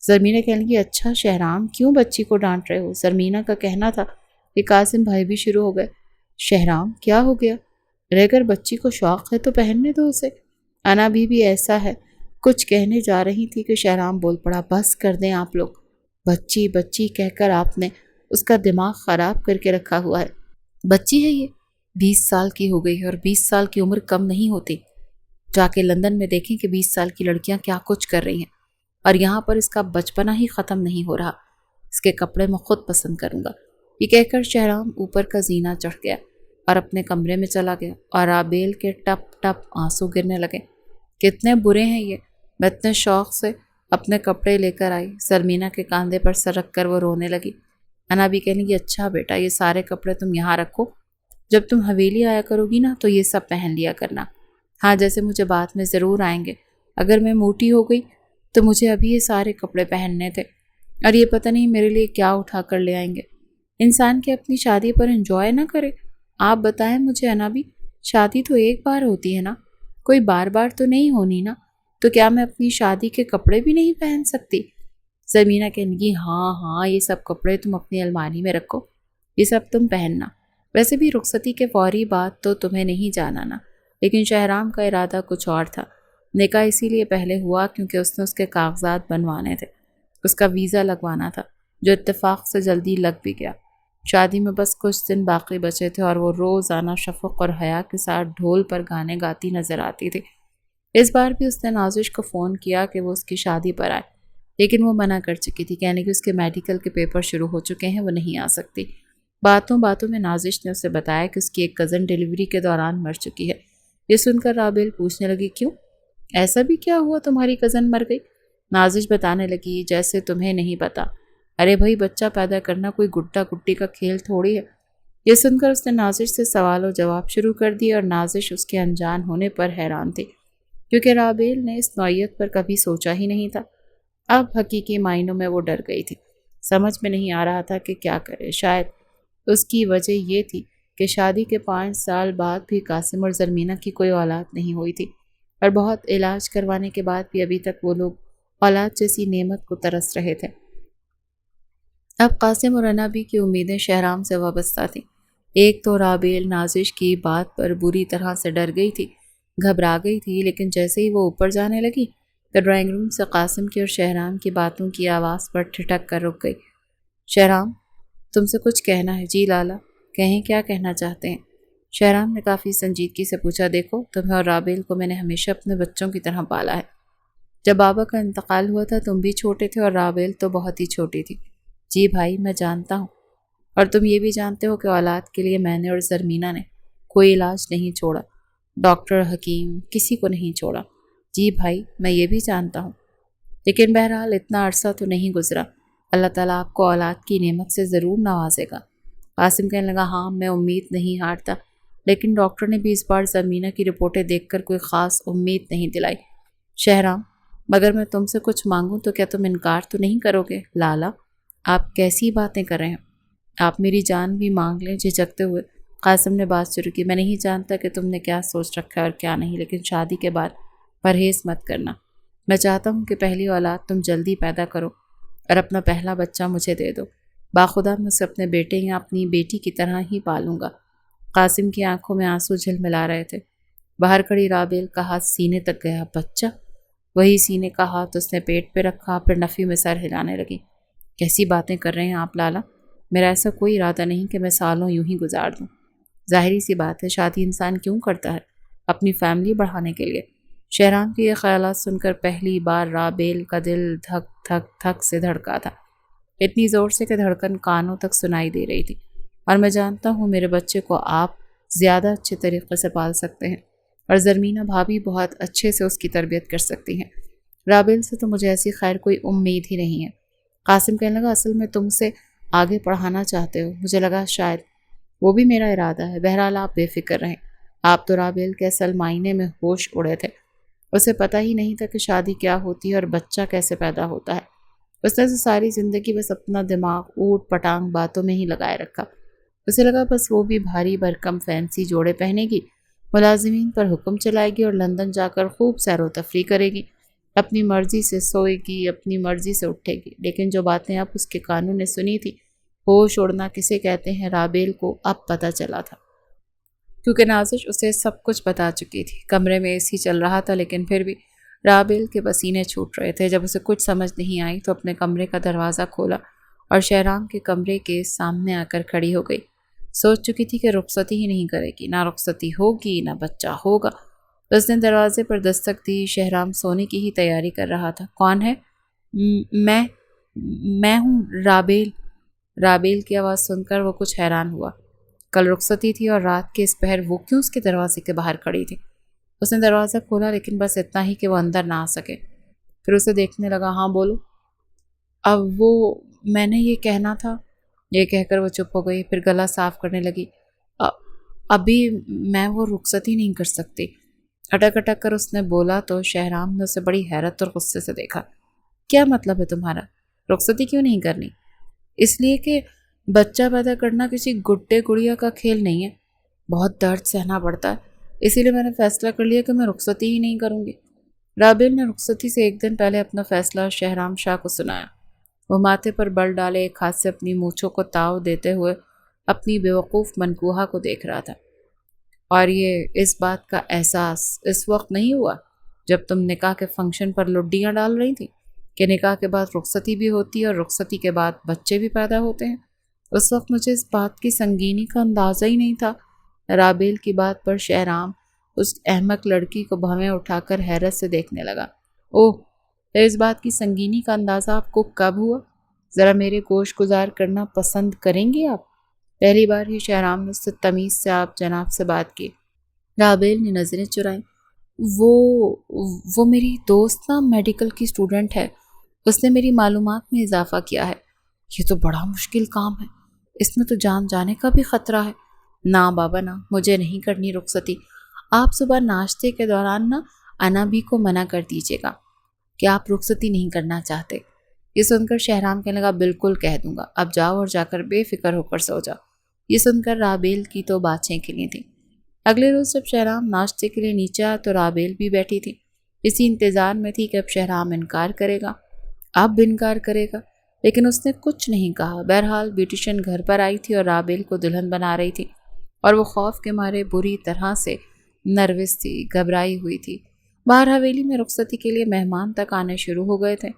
زمینہ کہنے لگی اچھا شہرام کیوں بچی کو ڈانٹ رہے ہو؟ زمینہ کا کہنا تھا کہ قاسم بھائی بھی شروع ہو گئے۔ شہرام کیا ہو گیا؟ اگر بچی کو شوق ہے تو پہننے دو اسے، انا بھی ایسا ہے، کچھ کہنے جا رہی تھی کہ شہرام بول پڑا بس کر دیں آپ لوگ، بچی بچی کہہ کر آپ نے اس کا دماغ خراب کر کے رکھا ہوا ہے۔ بچی ہے یہ 20 سال کی ہو گئی ہے اور 20 سال کی عمر کم نہیں ہوتی، جا کے لندن میں دیکھیں کہ 20 سال کی لڑکیاں کیا کچھ کر رہی ہیں، اور یہاں پر اس کا بچپنا ہی ختم نہیں ہو رہا، اس کے کپڑے میں خود پسند کروں گا۔ یہ کہہ کر شہرام اوپر کا زینہ چڑھ گیا اور اپنے کمرے میں چلا گیا اور رابیل کے ٹپ ٹپ آنسو گرنے لگے۔ کتنے برے ہیں یہ، میں اتنے شوق سے اپنے کپڑے لے کر آئی۔ سرمینہ کے کاندھے پر سر رکھ کر وہ رونے لگی۔ انا بھی کہنے لگی اچھا بیٹا یہ سارے کپڑے تم یہاں رکھو، جب تم حویلی آیا کرو گی نا تو یہ سب پہن لیا کرنا۔ ہاں جیسے مجھے بعد میں ضرور آئیں گے، اگر میں موٹی ہو گئی تو مجھے ابھی یہ سارے کپڑے پہننے تھے اور یہ پتہ نہیں میرے لیے کیا اٹھا کر لے آئیں گے۔ انسان کے اپنی شادی پر انجوائے نہ کرے؟ آپ بتائیں مجھے انا بھی، شادی تو ایک بار ہوتی ہے نا، کوئی بار بار تو نہیں ہونی نا، تو کیا میں اپنی شادی کے کپڑے بھی نہیں پہن سکتی؟ زمینہ کہنے لگی ہاں ہاں یہ سب کپڑے تم اپنی الماری میں رکھو، یہ سب تم پہننا۔ ویسے بھی رخصتی کے فوری بعد تو تمہیں نہیں جانا نا، لیکن شہرام کا ارادہ کچھ اور تھا۔ نکاح اسی لیے پہلے ہوا کیونکہ اس نے اس کے کاغذات بنوانے تھے، اس کا ویزا لگوانا تھا، جو اتفاق سے جلدی لگ بھی گیا۔ شادی میں بس کچھ دن باقی بچے تھے اور وہ روزانہ شفق اور حیا کے ساتھ ڈھول پر گانے گاتی نظر آتی تھی۔ اس بار بھی اس نے نازش کو فون کیا کہ وہ اس کی شادی پر آئے، لیکن وہ منع کر چکی تھی، کہنے کہ اس کے میڈیکل کے پیپر شروع ہو چکے ہیں، وہ نہیں آ سکتی۔ باتوں باتوں میں نازش نے اسے بتایا کہ اس کی ایک کزن ڈیلیوری کے دوران مر چکی ہے۔ یہ سن کر رابیل پوچھنے لگی کیوں؟ ایسا بھی کیا ہوا تمہاری کزن مر گئی؟ نازش بتانے لگی جیسے تمہیں نہیں پتا۔ ارے بھائی بچہ پیدا کرنا کوئی گڈا گڈی کا کھیل تھوڑی ہے۔ یہ سن کر اس نے نازش سے سوال و جواب شروع کر دی اور نازش اس کے انجان ہونے پر حیران تھی، کیونکہ رابیل نے اس نوعیت پر کبھی سوچا ہی نہیں تھا۔ اب حقیقی معنوں میں وہ ڈر گئی تھی، سمجھ میں نہیں آ رہا تھا کہ کیا کرے۔ شاید اس کی وجہ یہ تھی کہ شادی کے 5 سال بعد بھی قاسم اور زرمینہ کی کوئی اولاد نہیں ہوئی تھی، اور بہت علاج کروانے کے بعد بھی ابھی تک وہ لوگ اولاد جیسی نعمت کو ترس رہے تھے۔ اب قاسم اور انا بھی کی امیدیں شہرام سے وابستہ تھیں۔ ایک تو رابیل نازش کی بات پر بری طرح سے ڈر گئی تھی، گھبرا گئی تھی، لیکن جیسے ہی وہ اوپر جانے لگی تو ڈرائنگ روم سے قاسم کی اور شہرام کی باتوں کی آواز پر ٹھٹک کر رک گئی۔ شہرام تم سے کچھ کہنا ہے؟ جی لالا کہیں، کیا کہنا چاہتے ہیں؟ شہرام نے کافی سنجیدگی سے پوچھا دیکھو تمہیں اور رابیل کو میں نے ہمیشہ اپنے بچوں کی طرح پالا ہے۔ جب بابا کا انتقال ہوا تھا تم بھی چھوٹے تھے اور رابیل تو بہت ہی چھوٹی تھی۔ جی بھائی میں جانتا ہوں، اور تم یہ بھی جانتے ہو کہ اولاد کے لیے میں نے اور زرمینہ نے کوئی علاج نہیں چھوڑا، ڈاکٹر حکیم کسی کو نہیں چھوڑا۔ جی بھائی میں یہ بھی جانتا ہوں، لیکن بہرحال اتنا عرصہ تو نہیں گزرا، اللہ تعالیٰ آپ کو اولاد کی نعمت سے ضرور نوازے گا۔ قاسم کہنے لگا ہاں میں امید نہیں ہارتا، لیکن ڈاکٹر نے بھی اس بار زرمینہ کی رپورٹیں دیکھ کر کوئی خاص امید نہیں دلائی۔ شہرام مگر میں تم سے کچھ مانگوں تو کیا تم انکار تو نہیں کرو گے؟ لالا آپ کیسی باتیں کر رہے ہیں؟ آپ میری جان بھی مانگ لیں۔ جھجکتے ہوئے قاسم نے بات شروع کی، میں نہیں جانتا کہ تم نے کیا سوچ رکھا ہے اور کیا نہیں، لیکن شادی کے بعد پرہیز مت کرنا۔ میں چاہتا ہوں کہ پہلی اولاد تم جلدی پیدا کرو اور اپنا پہلا بچہ مجھے دے دو۔ باخدا میں اسے اپنے بیٹے یا اپنی بیٹی کی طرح ہی پالوں گا۔ قاسم کی آنکھوں میں آنسو جھلملا رہے تھے۔ باہر کھڑی رابیل کا ہاتھ سینے تک گیا۔ بچہ؟ وہی سینے کا ہاتھ اس نے پیٹ پہ رکھا، پھر نفی میں سر ہلانے لگی۔ کیسی باتیں کر رہے ہیں آپ لالا؟ میرا ایسا کوئی ارادہ نہیں کہ میں سالوں یوں ہی گزار دوں۔ ظاہری سی بات ہے، شادی انسان کیوں کرتا ہے؟ اپنی فیملی بڑھانے کے لیے۔ شہرام کے یہ خیالات سن کر پہلی بار رابیل کا دل دھک دھک دھک سے دھڑکا تھا، اتنی زور سے کہ دھڑکن کانوں تک سنائی دے رہی تھی۔ اور میں جانتا ہوں میرے بچے کو آپ زیادہ اچھے طریقے سے پال سکتے ہیں، اور زرمینہ بھابھی بہت اچھے سے اس کی تربیت کر سکتی ہیں۔ رابیل سے تو مجھے ایسی خیر کوئی امید ہی نہیں ہے۔ قاسم کہنے لگا اصل میں تم سے آگے پڑھانا چاہتے ہو، مجھے لگا شاید وہ بھی میرا ارادہ ہے۔ بہرحال آپ بے فکر رہیں۔ آپ تو رابیل کے اصل معنی میں ہوش اڑے تھے، اسے پتہ ہی نہیں تھا کہ شادی کیا ہوتی ہے اور بچہ کیسے پیدا ہوتا ہے۔ اس نے ساری زندگی بس اپنا دماغ اوٹ پٹانگ باتوں میں ہی لگائے رکھا۔ اسے لگا بس وہ بھی بھاری بھرکم فینسی جوڑے پہنے گی، ملازمین پر حکم چلائے گی اور لندن جا کر خوب سیر و تفریح کرے گی، اپنی مرضی سے سوئے گی، اپنی مرضی سے اٹھے گی۔ لیکن جو باتیں اب اس کے کانوں نے سنی تھی، ہوش اڑنا کسے کہتے ہیں، رابیل کو اب پتہ چلا تھا، کیونکہ نازش اسے سب کچھ بتا چکی تھی۔ کمرے میں اے سی چل رہا تھا، لیکن پھر بھی رابیل کے پسینے چھوٹ رہے تھے۔ جب اسے کچھ سمجھ نہیں آئی تو اپنے کمرے کا دروازہ کھولا اور شہرام کے کمرے کے سامنے آ کر کھڑی ہو گئی۔ سوچ چکی تھی کہ رخصتی ہی نہیں کرے گی، نہ رخصتی ہوگی نہ بچہ ہوگا۔ اس نے دروازے پر دستک دی۔ شہرام سونے کی ہی تیاری کر رہا تھا۔ کون ہے؟ میں ہوں رابیل۔ رابیل کی آواز سن کر وہ کچھ حیران ہوا۔ کل رخصتی تھی اور رات کے اس پہر وہ کیوں اس کے دروازے کے باہر کھڑی تھی؟ اس نے دروازہ کھولا، لیکن بس اتنا ہی کہ وہ اندر نہ آ سکے۔ پھر اسے دیکھنے لگا. ہاں بولو. اب وہ میں نے یہ کہنا تھا. یہ کہہ کر وہ چپ ہو گئی. پھر گلا صاف کرنے لگی. ابھی میں وہ رخصتی نہیں کر سکتی. اٹک اٹک کر اس نے بولا تو شہرام نے اسے بڑی حیرت اور غصے سے دیکھا. کیا مطلب ہے تمہارا؟ رخصتی کیوں نہیں کرنی؟ اس لیے کہ بچہ پیدا کرنا کسی گڈے گڑیا کا کھیل نہیں ہے. بہت درد سہنا پڑتا ہے. اسی لیے میں نے فیصلہ کر لیا کہ میں رخصتی ہی نہیں کروں گی. رابیل نے رخصتی سے ایک دن پہلے اپنا فیصلہ شہرام شاہ کو سنایا. وہ ماتھے پر بل ڈالے ایک ہاتھ سے اپنی مونچھوں کو تاؤ دیتے ہوئے اپنی بیوقوف منکوہا کو دیکھ رہا تھا. اور یہ اس بات کا احساس اس وقت نہیں ہوا جب تم نکاح کے فنکشن پر لڈیاں ڈال رہی تھی کہ نکاح کے بعد رخصتی بھی ہوتی ہے اور رخصتی کے بعد بچے بھی پیدا ہوتے ہیں. اس وقت مجھے اس بات کی سنگینی کا اندازہ ہی نہیں تھا. رابیل کی بات پر شہرام اس احمق لڑکی کو بھویں اٹھا کر حیرت سے دیکھنے لگا. اوہ، اس بات کی سنگینی کا اندازہ آپ کو کب ہوا؟ ذرا میرے گوش گزار کرنا پسند کریں گے آپ؟ پہلی بار ہی شہرام نے اس سے تمیز سے آپ جناب سے بات کی. رابیل نے نظریں چرائیں. وہ میری دوست نا میڈیکل کی اسٹوڈنٹ ہے. اس نے میری معلومات میں اضافہ کیا ہے. یہ تو بڑا مشکل کام ہے. اس میں تو جان جانے کا بھی خطرہ ہے. نہ بابا نہ، مجھے نہیں کرنی رخصتی. آپ صبح ناشتے کے دوران نا انابی کو منع کر دیجیے گا کہ آپ رخصتی نہیں کرنا چاہتے. یہ سن کر شہرام کہنے لگا بالکل کہہ دوں گا. اب جاؤ اور جا کر بے فکر ہو کر سو جاؤ. یہ سن کر رابیل کی تو باتیں کھلی تھیں. اگلے روز جب شہرام ناشتے کے لیے نیچے آیا تو رابیل بھی بیٹھی تھی. اسی انتظار میں تھی کہ اب شہرام انکار کرے گا. اب انکار کرے گا، لیکن اس نے کچھ نہیں کہا. بہرحال بیوٹیشین گھر پر آئی تھی اور رابیل کو دلہن بنا رہی تھی اور وہ خوف کے مارے بری طرح سے نروس تھی، گھبرائی ہوئی تھی. باہر حویلی میں رخصتی کے لیے مہمان تک آنے شروع ہو گئے تھے.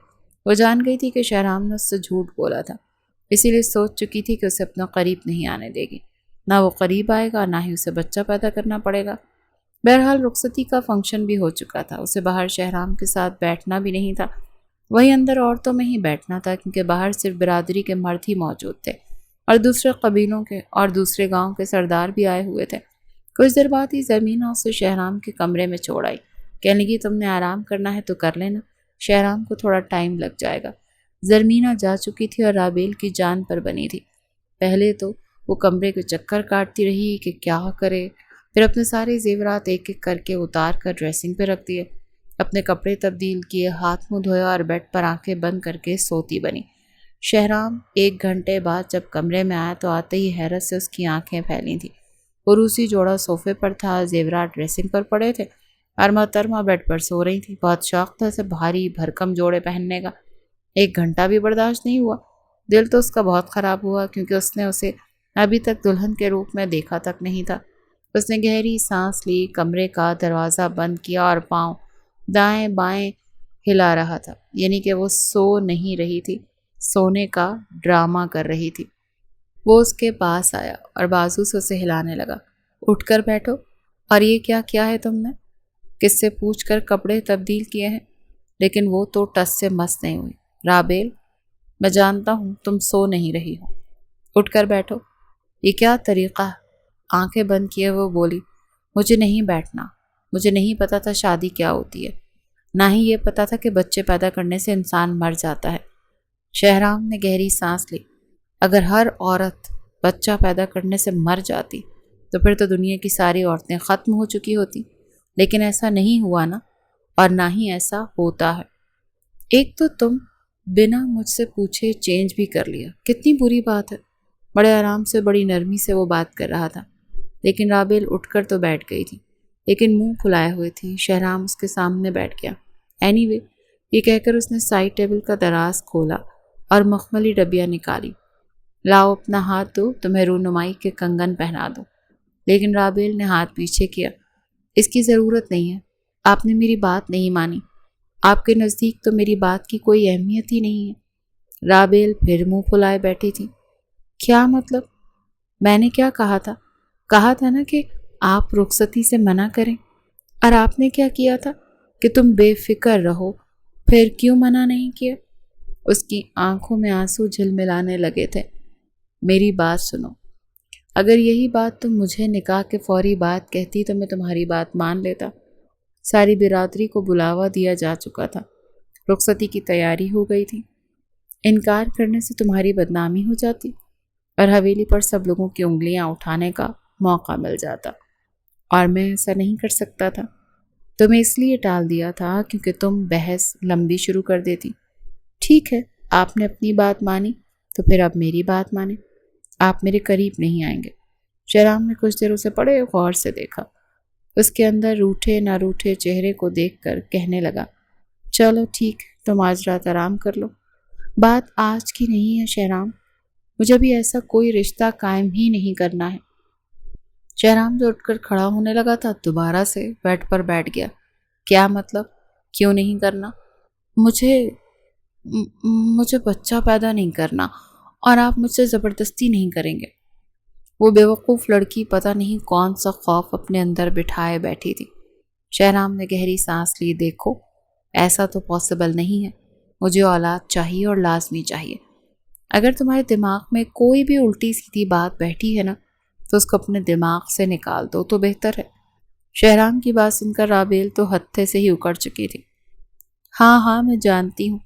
وہ جان گئی تھی کہ شہرام نے اس سے جھوٹ بولا تھا، اسی لیے سوچ چکی تھی کہ اسے اپنا قریب نہیں آنے دے گی. نہ وہ قریب آئے گا، نہ ہی اسے بچہ پیدا کرنا پڑے گا. بہرحال رخصتی کا فنکشن بھی ہو چکا تھا. اسے باہر شہرام کے ساتھ بیٹھنا بھی نہیں تھا، وہی اندر عورتوں میں ہی بیٹھنا تھا، کیونکہ باہر صرف برادری کے مرد ہی موجود تھے اور دوسرے قبیلوں کے اور دوسرے گاؤں کے سردار بھی آئے ہوئے تھے. کچھ دیر بعد ہی زمینہ اسے شہرام کے کمرے میں چھوڑ آئی. کہنے لگی تم نے آرام کرنا ہے تو کر لینا، شہرام کو تھوڑا ٹائم لگ جائے گا. زرمینہ جا چکی تھی اور رابیل کی جان پر بنی تھی. پہلے تو وہ کمرے کے چکر کاٹتی رہی کہ کیا کرے. پھر اپنے سارے زیورات ایک ایک کر کے اتار کر ڈریسنگ پہ رکھ دیے، اپنے کپڑے تبدیل کیے، ہاتھ منہ دھویا اور بیڈ پر آنکھیں بند کر کے سوتی بنی. شہرام 1 گھنٹے بعد جب کمرے میں آیا تو آتے ہی حیرت سے اس کی آنکھیں پھیلی تھیں. وہ روسی جوڑا صوفے پر تھا، زیورات ڈریسنگ پر پڑے تھے اور محترمہ بیڈ پر سو رہی تھی. بہت شوق تھا اسے بھاری بھرکم جوڑے پہننے کا. 1 گھنٹہ بھی برداشت نہیں ہوا. دل تو اس کا بہت خراب ہوا کیونکہ اس نے اسے ابھی تک دلہن کے روپ میں دیکھا تک نہیں تھا. اس نے گہری سانس لی، کمرے کا دروازہ بند کیا اور پاؤں دائیں بائیں ہلا رہا تھا، یعنی کہ وہ سو نہیں رہی تھی، سونے کا ڈرامہ کر رہی تھی. وہ اس کے پاس آیا اور بازو سے اسے ہلانے لگا. اٹھ کر بیٹھو. اور یہ کیا کیا ہے تم نے؟ کس سے پوچھ کر کپڑے تبدیل کیے ہیں؟ لیکن وہ تو ٹس سے مس نہیں ہوئی. رابیل، میں جانتا ہوں تم سو نہیں رہی ہو، اٹھ کر بیٹھو. یہ کیا طریقہ؟ آنکھیں بند کیے وہ بولی. مجھے نہیں بیٹھنا. مجھے نہیں پتا تھا شادی کیا ہوتی ہے، نہ ہی یہ پتا تھا کہ بچے پیدا کرنے سے انسان مر جاتا ہے. شہرام نے گہری سانس لی. اگر ہر عورت بچہ پیدا کرنے سے مر جاتی تو پھر تو دنیا کی ساری عورتیں ختم ہو چکی ہوتی، لیکن ایسا نہیں ہوا نا، اور نہ ہی ایسا ہوتا ہے. ایک تو تم بنا مجھ سے پوچھے چینج بھی کر لیا، کتنی بری بات ہے. بڑے آرام سے بڑی نرمی سے وہ بات کر رہا تھا، لیکن رابیل اٹھ کر تو بیٹھ گئی تھی، لیکن منہ پھلائے ہوئے تھی. شہرام اس کے سامنے بیٹھ گیا. اینی وے، یہ کہہ کر اس نے سائڈ ٹیبل کا دراز کھولا اور مخملی ڈبیاں نکالی. لاؤ اپنا ہاتھ دو، تمہیں رونمائی کے کنگن پہنا دو. لیکن رابیل نے ہاتھ پیچھے کیا. اس کی ضرورت نہیں ہے، آپ نے میری بات نہیں مانی. آپ کے نزدیک تو میری بات کی کوئی اہمیت ہی نہیں ہے. رابیل پھر منہ پھلائے بیٹھی تھی. کیا مطلب؟ میں نے کیا کہا تھا؟ کہا تھا نا کہ آپ رخصتی سے منع کریں، اور آپ نے کیا کیا تھا کہ تم بے فکر رہو. پھر کیوں منع نہیں کیا؟ اس کی آنکھوں میں آنسو جھلملانے لگے تھے. میری بات سنو، اگر یہی بات تم مجھے نکاح کے فوری بعد کہتی تو میں تمہاری بات مان لیتا. ساری برادری کو بلاوا دیا جا چکا تھا، رخصتی کی تیاری ہو گئی تھی، انکار کرنے سے تمہاری بدنامی ہو جاتی اور حویلی پر سب لوگوں کی انگلیاں اٹھانے کا موقع مل جاتا، اور میں ایسا نہیں کر سکتا تھا۔ تمہیں اس لیے ٹال دیا تھا کیونکہ تم بحث لمبی شروع کر دیتی۔ ٹھیک ہے، آپ نے اپنی بات مانی تو پھر اب میری بات مانیں۔ آپ میرے قریب نہیں آئیں گے۔ شہرام نے کچھ دیر اسے بڑے غور سے دیکھا، اس کے اندر روٹھے نہ روٹھے چہرے کو دیکھ کر کہنے لگا، چلو ٹھیک، تم آج رات آرام کر لو۔ بات آج کی نہیں ہے شہرام، مجھے بھی ایسا کوئی رشتہ قائم ہی نہیں کرنا ہے۔ شہرام جو اٹھ کر کھڑا ہونے لگا تھا دوبارہ سے بیڈ پر بیٹھ گیا۔ کیا مطلب؟ کیوں نہیں کرنا؟ مجھے بچہ پیدا نہیں کرنا، اور آپ مجھ سے زبردستی نہیں کریں گے۔ وہ بیوقوف لڑکی پتہ نہیں کون سا خوف اپنے اندر بٹھائے بیٹھی تھی۔ شہرام نے گہری سانس لی۔ دیکھو، ایسا تو پاسبل نہیں ہے، مجھے اولاد چاہیے اور لازمی چاہیے۔ اگر تمہارے دماغ میں کوئی بھی الٹی سیدھی بات بیٹھی ہے نا تو اس کو اپنے دماغ سے نکال دو تو بہتر ہے۔ شہرام کی بات سن کر رابیل تو ہتھے سے ہی اکڑ چکی تھی۔ ہاں میں جانتی ہوں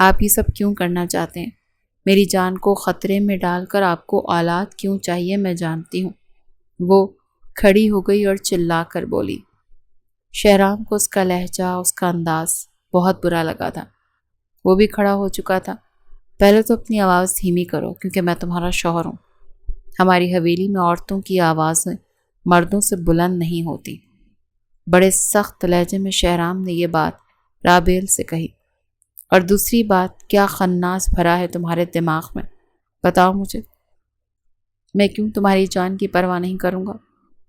آپ یہ سب کیوں کرنا چاہتے ہیں، میری جان کو خطرے میں ڈال کر آپ کو اولاد کیوں چاہیے میں جانتی ہوں۔ وہ کھڑی ہو گئی اور چلا کر بولی۔ شہرام کو اس کا لہجہ، اس کا انداز بہت برا لگا تھا۔ وہ بھی کھڑا ہو چکا تھا۔ پہلے تو اپنی آواز دھیمی کرو کیونکہ میں تمہارا شوہر ہوں۔ ہماری حویلی میں عورتوں کی آوازیں مردوں سے بلند نہیں ہوتی۔ بڑے سخت لہجے میں شہرام نے یہ بات رابیل سے کہی۔ اور دوسری بات، کیا خناس بھرا ہے تمہارے دماغ میں؟ بتاؤ مجھے، میں کیوں تمہاری جان کی پرواہ نہیں کروں گا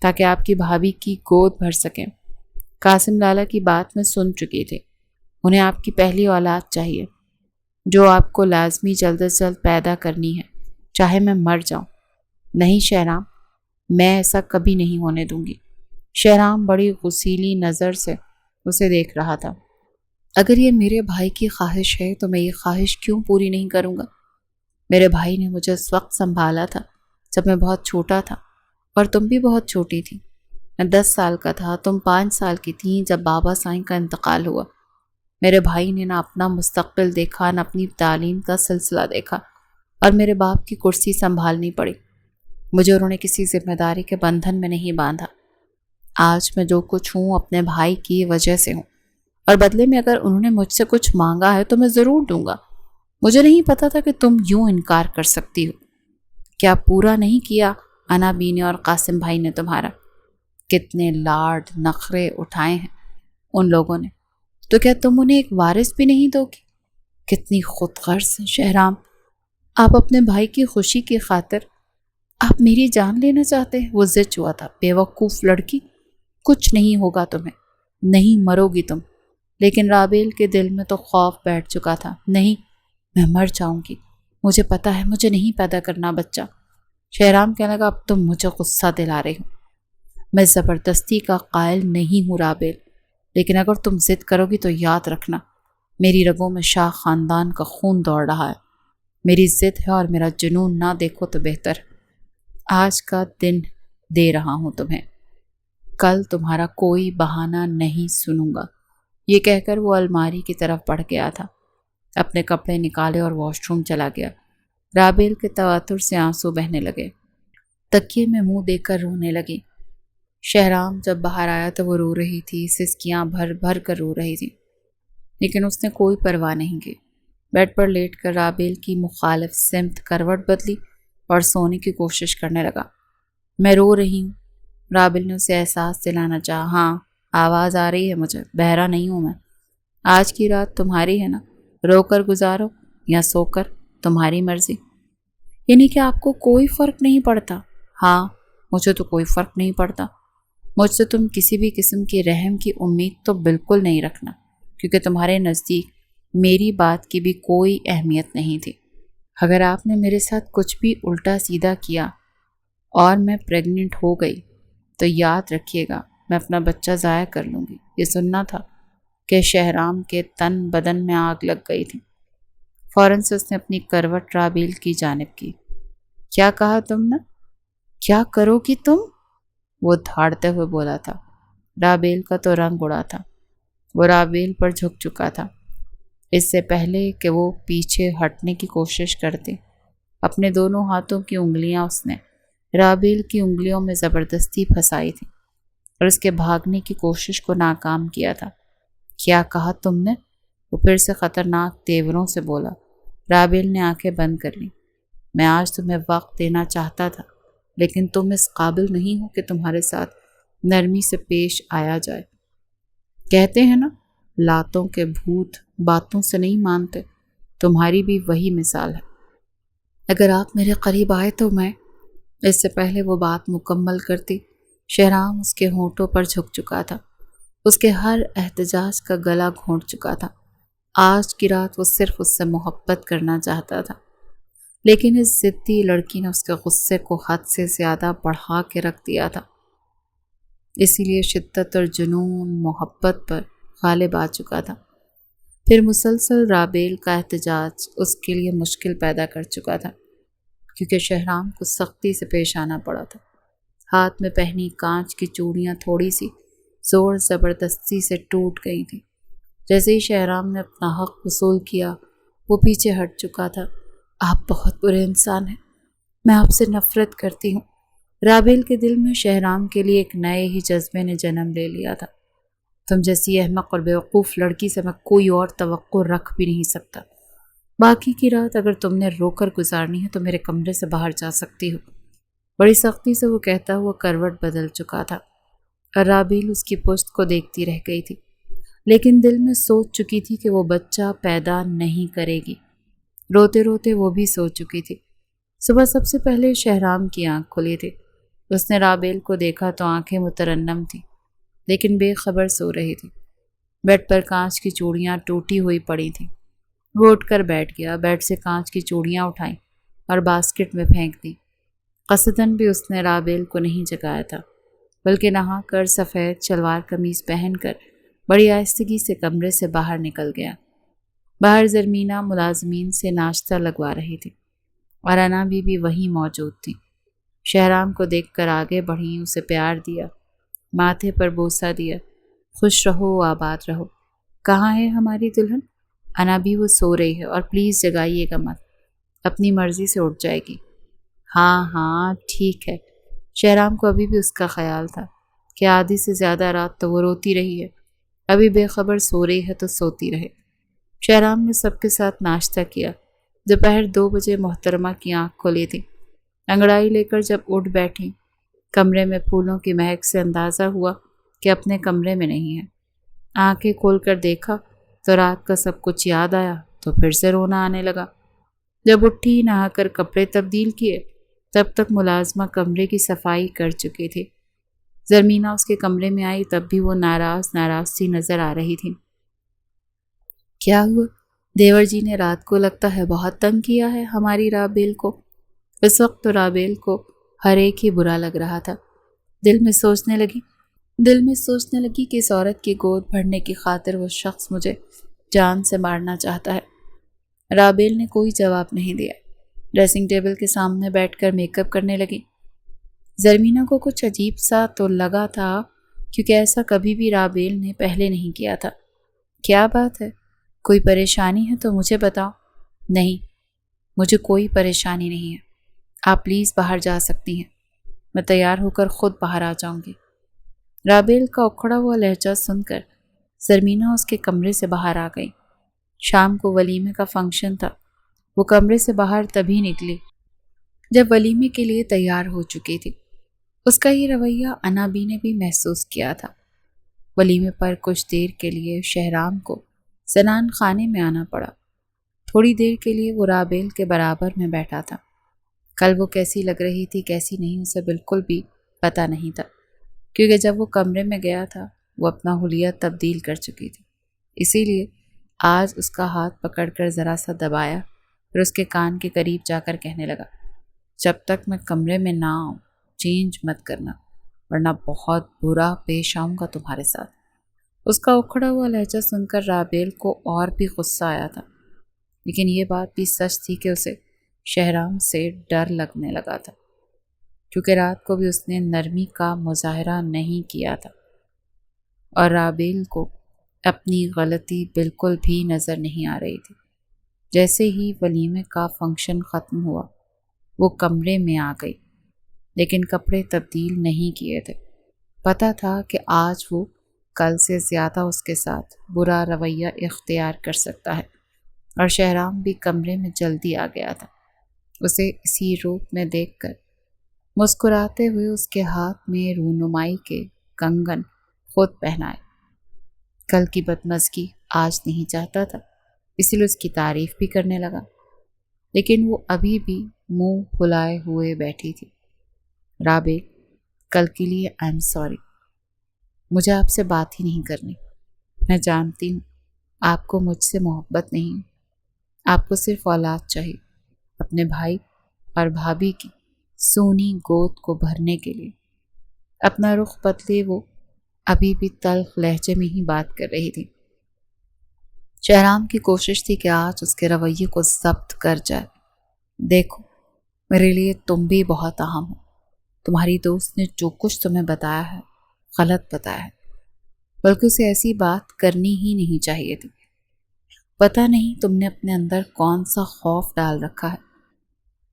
تاکہ آپ کی بھابھی کی گود بھر سکیں۔ قاسم لالا کی بات میں سن چکی تھی۔ انہیں آپ کی پہلی اولاد چاہیے جو آپ کو لازمی جلد از جلد پیدا کرنی ہے، چاہے میں مر جاؤں۔ نہیں شہرام، میں ایسا کبھی نہیں ہونے دوں گی۔ شہرام بڑی غصیلی نظر سے اسے دیکھ رہا تھا۔ اگر یہ میرے بھائی کی خواہش ہے تو میں یہ خواہش کیوں پوری نہیں کروں گا؟ میرے بھائی نے مجھے اس وقت سنبھالا تھا جب میں بہت چھوٹا تھا، اور تم بھی بہت چھوٹی تھی۔ میں 10 سال کا تھا، تم 5 سال کی تھیں جب بابا سائیں کا انتقال ہوا۔ میرے بھائی نے نہ اپنا مستقبل دیکھا، نہ اپنی تعلیم کا سلسلہ دیکھا، اور میرے باپ کی کرسی سنبھالنی پڑی۔ مجھے انہوں نے کسی ذمہ داری کے بندھن میں نہیں باندھا۔ آج میں جو کچھ ہوں اپنے بھائی کی وجہ سے ہوں، اور بدلے میں اگر انہوں نے مجھ سے کچھ مانگا ہے تو میں ضرور دوں گا۔ مجھے نہیں پتا تھا کہ تم یوں انکار کر سکتی ہو۔ کیا پورا نہیں کیا انا بی نے اور قاسم بھائی نے تمہارا؟ کتنے لاڈ نخرے اٹھائے ہیں ان لوگوں نے، تو کیا تم انہیں ایک وارث بھی نہیں دو گی؟ کتنی خود غرض ہیں شہرام، آپ اپنے بھائی کی خوشی کی خاطر آپ میری جان لینا چاہتے ہیں؟ وہ ضد ہوا تھا۔ بیوقوف لڑکی، کچھ نہیں ہوگا تمہیں، نہیں مرو گی تم۔ لیکن رابیل کے دل میں تو خوف بیٹھ چکا تھا۔ نہیں، میں مر جاؤں گی، مجھے پتا ہے مجھے نہیں پیدا کرنا بچہ۔ شہرام کہنے لگا، اب تم مجھے غصہ دلا رہے ہو۔ میں زبردستی کا قائل نہیں ہوں رابیل، لیکن اگر تم ضد کرو گی تو یاد رکھنا میری رگوں میں شاہ خاندان کا خون دوڑ رہا ہے۔ میری ضد ہے اور میرا جنون نہ دیکھو تو بہتر۔ آج کا دن دے رہا ہوں تمہیں، کل تمہارا کوئی بہانہ نہیں سنوں گا۔ یہ کہہ کر وہ الماری کی طرف بڑھ گیا تھا، اپنے کپڑے نکالے اور واش روم چلا گیا۔ رابیل کے تواتر سے آنسو بہنے لگے، تکیے میں منہ دے کر رونے لگی۔ شہرام جب باہر آیا تو وہ رو رہی تھی، سسکیاں بھر بھر کر رو رہی تھی، لیکن اس نے کوئی پرواہ نہیں کی۔ بیڈ پر لیٹ کر رابیل کی مخالف سمت کروٹ بدلی اور سونے کی کوشش کرنے لگا۔ میں رو رہی ہوں، رابیل نے اسے احساس دلانا چاہا۔ ہاں، آواز آ رہی ہے مجھے، بہرا نہیں ہوں میں۔ آج کی رات تمہاری ہے نا، رو کر گزارو یا سو کر، تمہاری مرضی۔ یعنی کہ آپ کو کوئی فرق نہیں پڑتا؟ ہاں، مجھے تو کوئی فرق نہیں پڑتا۔ مجھ سے تم کسی بھی قسم کی رحم کی امید تو بالکل نہیں رکھنا، کیونکہ تمہارے نزدیک میری بات کی بھی کوئی اہمیت نہیں تھی۔ اگر آپ نے میرے ساتھ کچھ بھی الٹا سیدھا کیا اور میں پریگننٹ ہو گئی تو یاد رکھیے گا میں اپنا بچہ ضائع کر لوں گی۔ یہ سننا تھا کہ شہرام کے تن بدن میں آگ لگ گئی تھی۔ فوراً سے اس نے اپنی کروٹ رابیل کی جانب کی۔ کیا کہا تم نے؟ کیا کرو گی تم؟ وہ دھاڑتے ہوئے بولا تھا۔ رابیل کا تو رنگ اڑا تھا، وہ رابیل پر جھک چکا تھا۔ اس سے پہلے کہ وہ پیچھے ہٹنے کی کوشش کرتے، اپنے دونوں ہاتھوں کی انگلیاں اس نے رابیل کی انگلیوں میں زبردستی پھنسائی تھی اور اس کے بھاگنے کی کوشش کو ناکام کیا تھا۔ کیا کہا تم نے؟ وہ پھر سے خطرناک تیوروں سے بولا۔ رابیل نے آنکھیں بند کر لیں۔ میں آج تمہیں وقت دینا چاہتا تھا، لیکن تم اس قابل نہیں ہو کہ تمہارے ساتھ نرمی سے پیش آیا جائے۔ کہتے ہیں نا، لاتوں کے بھوت باتوں سے نہیں مانتے، تمہاری بھی وہی مثال ہے۔ اگر آپ میرے قریب آئے تو میں… اس سے پہلے وہ بات مکمل کرتی، شہرام اس کے ہونٹوں پر جھک چکا تھا، اس کے ہر احتجاج کا گلا گھونٹ چکا تھا۔ آج کی رات وہ صرف اس سے محبت کرنا چاہتا تھا، لیکن اس ضدی لڑکی نے اس کے غصے کو حد سے زیادہ بڑھا کے رکھ دیا تھا، اسی لیے شدت اور جنون محبت پر غالب آ چکا تھا۔ پھر مسلسل رابیل کا احتجاج اس کے لیے مشکل پیدا کر چکا تھا، کیونکہ شہرام کو سختی سے پیش آنا پڑا تھا۔ ہاتھ میں پہنی کانچ کی چوڑیاں تھوڑی سی زور زبردستی سے ٹوٹ گئی تھیں۔ جیسے ہی شہرام نے اپنا حق وصول کیا، وہ پیچھے ہٹ چکا تھا۔ آپ بہت برے انسان ہیں، میں آپ سے نفرت کرتی ہوں۔ رابیل کے دل میں شہرام کے لیے ایک نئے ہی جذبے نے جنم لے لیا تھا۔ تم جیسی احمق اور بیوقوف لڑکی سے میں کوئی اور توقع رکھ بھی نہیں سکتا۔ باقی کی رات اگر تم نے رو کر گزارنی ہے تو میرے کمرے سے باہر جا سکتی ہو۔ بڑی سختی سے وہ کہتا ہوا کروٹ بدل چکا تھا اور رابیل اس کی پشت کو دیکھتی رہ گئی تھی، لیکن دل میں سوچ چکی تھی کہ وہ بچہ پیدا نہیں کرے گی۔ روتے روتے وہ بھی سو چکی تھی۔ صبح سب سے پہلے شہرام کی آنکھ کھلی تھی۔ اس نے رابیل کو دیکھا تو آنکھیں مترنم تھیں، لیکن بے خبر سو رہی تھی۔ بیڈ پر کانچ کی چوڑیاں ٹوٹی ہوئی پڑی تھیں۔ وہ اٹھ کر بیٹھ گیا، بیڈ سے کانچ کی چوڑیاں اٹھائیں اور باسکٹ میں پھینک دیں۔ قصداً بھی اس نے رابیل کو نہیں جگایا تھا، بلکہ نہا کر سفید شلوار قمیض پہن کر بڑی آہستگی سے کمرے سے باہر نکل گیا۔ باہر زرمینہ ملازمین سے ناشتہ لگوا رہی تھی اور انا بھی وہیں موجود تھی۔ شہرام کو دیکھ کر آگے بڑھی، اسے پیار دیا، ماتھے پر بوسہ دیا۔ خوش رہو، آباد رہو۔ کہاں ہے ہماری دلہن؟ انا بھی وہ سو رہی ہے اور پلیز جگائیے گا مت، اپنی مرضی سے اٹھ جائے گی۔ ہاں ہاں ٹھیک ہے۔ شہرام کو ابھی بھی اس کا خیال تھا کہ آدھی سے زیادہ رات تو وہ روتی رہی ہے، ابھی بے خبر سو رہی ہے تو سوتی رہے۔ شہرام نے سب کے ساتھ ناشتہ کیا۔ دوپہر 2 بجے محترمہ کی آنکھ کھلی تھی۔ انگڑائی لے کر جب اٹھ بیٹھی، کمرے میں پھولوں کی مہک سے اندازہ ہوا کہ اپنے کمرے میں نہیں ہے۔ آنکھیں کھول کر دیکھا تو رات کا سب کچھ یاد آیا تو پھر سے رونا آنے لگا۔ جب اٹھی، نہا کر کپڑے تبدیل کیے، تب تک ملازمہ کمرے کی صفائی کر چکی تھی۔ زرمینہ اس کے کمرے میں آئی تب بھی وہ ناراض سی نظر آ رہی تھی۔ کیا ہوا؟ دیور جی نے رات کو لگتا ہے بہت تنگ کیا ہے ہماری رابیل کو۔ اس وقت تو رابیل کو ہر ایک ہی برا لگ رہا تھا۔ دل میں سوچنے لگی کہ اس عورت کی گود بھرنے کی خاطر وہ شخص مجھے جان سے مارنا چاہتا ہے۔ رابیل نے کوئی جواب نہیں دیا، ڈریسنگ ٹیبل کے سامنے بیٹھ کر میک اپ کرنے لگی۔ زرمینہ کو کچھ عجیب سا تو لگا تھا، کیونکہ ایسا کبھی بھی رابیل نے پہلے نہیں کیا تھا۔ کیا بات ہے؟ کوئی پریشانی ہے تو مجھے بتاؤ۔ نہیں، مجھے کوئی پریشانی نہیں ہے، آپ پلیز باہر جا سکتی ہیں، میں تیار ہو کر خود باہر آ جاؤں گی۔ رابیل کا اکھڑا ہوا لہجہ سن کر زرمینہ اس کے کمرے سے باہر آ گئی۔ شام کو ولیمے کا فنکشن تھا۔ وہ کمرے سے باہر تبھی نکلی جب ولیمے کے لیے تیار ہو چکی تھی۔ اس کا یہ رویہ انابی نے بھی محسوس کیا تھا۔ ولیمے پر کچھ دیر کے لیے شہرام کو زنان خانے میں آنا پڑا۔ تھوڑی دیر کے لیے وہ رابیل کے برابر میں بیٹھا تھا۔ کل وہ کیسی لگ رہی تھی کیسی نہیں اسے بالکل بھی پتہ نہیں تھا، کیونکہ جب وہ کمرے میں گیا تھا وہ اپنا حلیہ تبدیل کر چکی تھی۔ اسی لیے آج اس کا ہاتھ پکڑ کر ذرا سا دبایا، پھر اس کے کان کے قریب جا کر کہنے لگا، جب تک میں کمرے میں نہ آؤں چینج مت کرنا، ورنہ بہت برا پیش آؤں گا تمہارے ساتھ۔ اس کا اکھڑا ہوا لہجہ سن کر رابیل کو اور بھی غصہ آیا تھا، لیکن یہ بات بھی سچ تھی کہ اسے شہرام سے ڈر لگنے لگا تھا، کیونکہ رات کو بھی اس نے نرمی کا مظاہرہ نہیں کیا تھا اور رابیل کو اپنی غلطی بالکل بھی نظر نہیں آ رہی تھی۔ جیسے ہی ولیمے کا فنکشن ختم ہوا وہ کمرے میں آ گئی، لیکن کپڑے تبدیل نہیں کیے تھے۔ پتہ تھا کہ آج وہ کل سے زیادہ اس کے ساتھ برا رویہ اختیار کر سکتا ہے، اور شہرام بھی کمرے میں جلدی آ گیا تھا۔ اسے اسی روپ میں دیکھ کر مسکراتے ہوئے اس کے ہاتھ میں رونمائی کے کنگن خود پہنائے۔ کل کی بدمزگی آج نہیں چاہتا تھا، اسی لیے اس کی تعریف بھی کرنے لگا، لیکن وہ ابھی بھی منہ پھلائے ہوئے بیٹھی تھی۔ رابل، کل کے لیے آئی ایم سوری، مجھے آپ سے بات ہی نہیں کرنی۔ میں جانتی ہوں آپ کو مجھ سے محبت نہیں، آپ کو صرف اولاد چاہیے، اپنے بھائی اور بھابھی کی سونی گود کو بھرنے کے لیے۔ اپنا رخ بدلے وہ ابھی بھی تلخ لہجے میں ہی بات کر رہی تھی۔ شہرام کی کوشش تھی کہ آج اس کے رویے کو ضبط کر جائے۔ دیکھو، میرے لیے تم بھی بہت اہم ہو۔ تمہاری دوست نے جو کچھ تمہیں بتایا ہے غلط بتایا ہے، بلکہ اسے ایسی بات کرنی ہی نہیں چاہیے تھی۔ پتہ نہیں تم نے اپنے اندر کون سا خوف ڈال رکھا ہے۔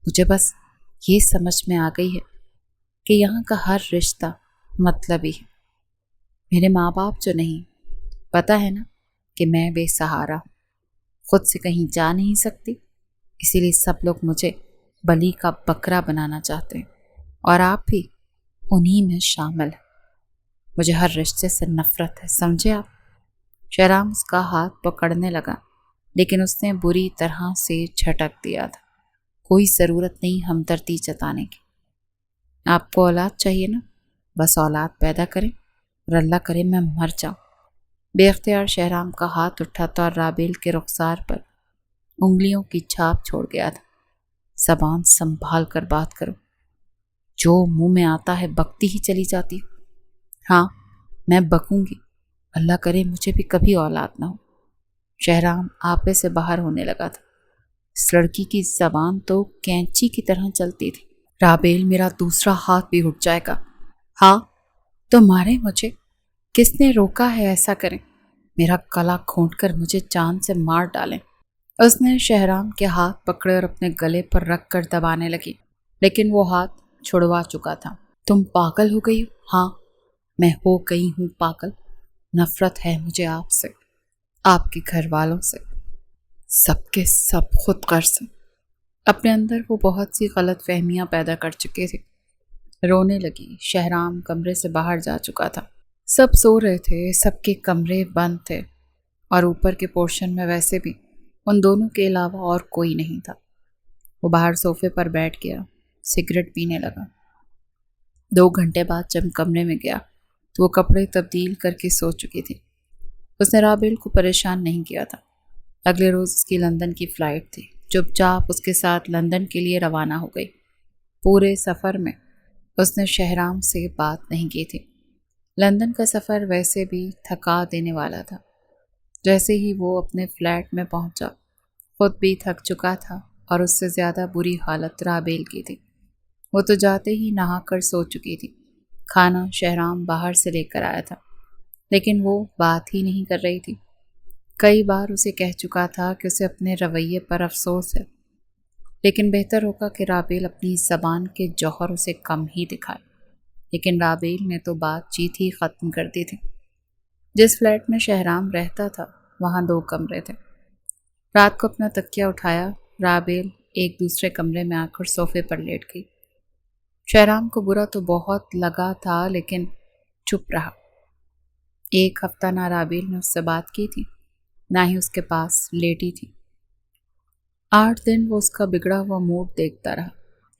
مجھے بس یہ سمجھ میں آ گئی ہے کہ یہاں کا ہر رشتہ مطلبی ہے۔ میرے ماں باپ جو نہیں، پتہ ہے نا کہ میں بے سہارا ہوں، خود سے کہیں جا نہیں سکتی، اسی لیے سب لوگ مجھے بلی کا بکرا بنانا چاہتے ہیں، اور آپ بھی انہی میں شامل ہیں۔ مجھے ہر رشتے سے نفرت ہے، سمجھے آپ؟ شہرام اس کا ہاتھ پکڑنے لگا، لیکن اس نے بری طرح سے جھٹک دیا تھا۔ کوئی ضرورت نہیں ہمدردی جتانے کی۔ آپ کو اولاد چاہیے نا، بس اولاد پیدا کریں، اور اللہ کرے میں مر جاؤں۔ بے اختیار شہرام کا ہاتھ اٹھا تھا اور رابیل کے رخسار پر انگلیوں کی چھاپ چھوڑ گیا تھا۔ زبان سنبھال کر بات کرو، جو منہ میں آتا ہے بکتی ہی چلی جاتی۔ ہاں، میں بکوں گی، اللہ کرے مجھے بھی کبھی اولاد نہ ہو۔ شہرام آپے سے باہر ہونے لگا تھا۔ اس لڑکی کی زبان تو کینچی کی طرح چلتی تھی۔ رابیل، میرا دوسرا ہاتھ بھی اٹھ جائے گا۔ ہاں تو مارے مجھے، کس نے روکا ہے ایسا کریں؟ میرا گلا گھونٹ کر مجھے جان سے مار ڈالیں۔ اس نے شہرام کے ہاتھ پکڑے اور اپنے گلے پر رکھ کر دبانے لگی، لیکن وہ ہاتھ چھڑوا چکا تھا۔ تم پاگل ہو گئی ہو؟ ہاں، میں ہو گئی ہوں پاگل۔ نفرت ہے مجھے آپ سے، آپ کے گھر والوں سے، سب کے سب خود غرض سے۔ اپنے اندر وہ بہت سی غلط فہمیاں پیدا کر چکے تھے۔ رونے لگی۔ شہرام کمرے سے باہر جا چکا تھا۔ سب سو رہے تھے، سب کے کمرے بند تھے، اور اوپر کے پورشن میں ویسے بھی ان دونوں کے علاوہ اور کوئی نہیں تھا۔ وہ باہر صوفے پر بیٹھ گیا، سگریٹ پینے لگا۔ 2 گھنٹے بعد جب کمرے میں گیا تو وہ کپڑے تبدیل کر کے سو چکی تھی۔ اس نے رابیل کو پریشان نہیں کیا تھا۔ اگلے روز اس کی لندن کی فلائٹ تھی۔ چپ چاپ اس کے ساتھ لندن کے لیے روانہ ہو گئی۔ پورے سفر میں اس نے شہرام سے بات نہیں کی تھی۔ لندن کا سفر ویسے بھی تھکا دینے والا تھا۔ جیسے ہی وہ اپنے فلیٹ میں پہنچا، خود بھی تھک چکا تھا، اور اس سے زیادہ بری حالت رابیل کی تھی۔ وہ تو جاتے ہی نہا کر سو چکی تھی۔ کھانا شہرام باہر سے لے کر آیا تھا، لیکن وہ بات ہی نہیں کر رہی تھی۔ کئی بار اسے کہہ چکا تھا کہ اسے اپنے رویے پر افسوس ہے، لیکن بہتر ہوگا کہ رابیل اپنی زبان کے جوہر اسے کم ہی دکھائے۔ لیکن رابیل نے تو بات چیت ہی ختم کر دی تھی۔ جس فلیٹ میں شہرام رہتا تھا وہاں 2 کمرے تھے۔ رات کو اپنا تکیہ اٹھایا، رابیل ایک دوسرے کمرے میں آ کر صوفے پر لیٹ گئی۔ شہرام کو برا تو بہت لگا تھا، لیکن چپ رہا۔ 1 ہفتہ نہ رابیل نے اس سے بات کی تھی، نہ ہی اس کے پاس لیٹی تھی۔ 8 دن وہ اس کا بگڑا ہوا موڈ دیکھتا رہا۔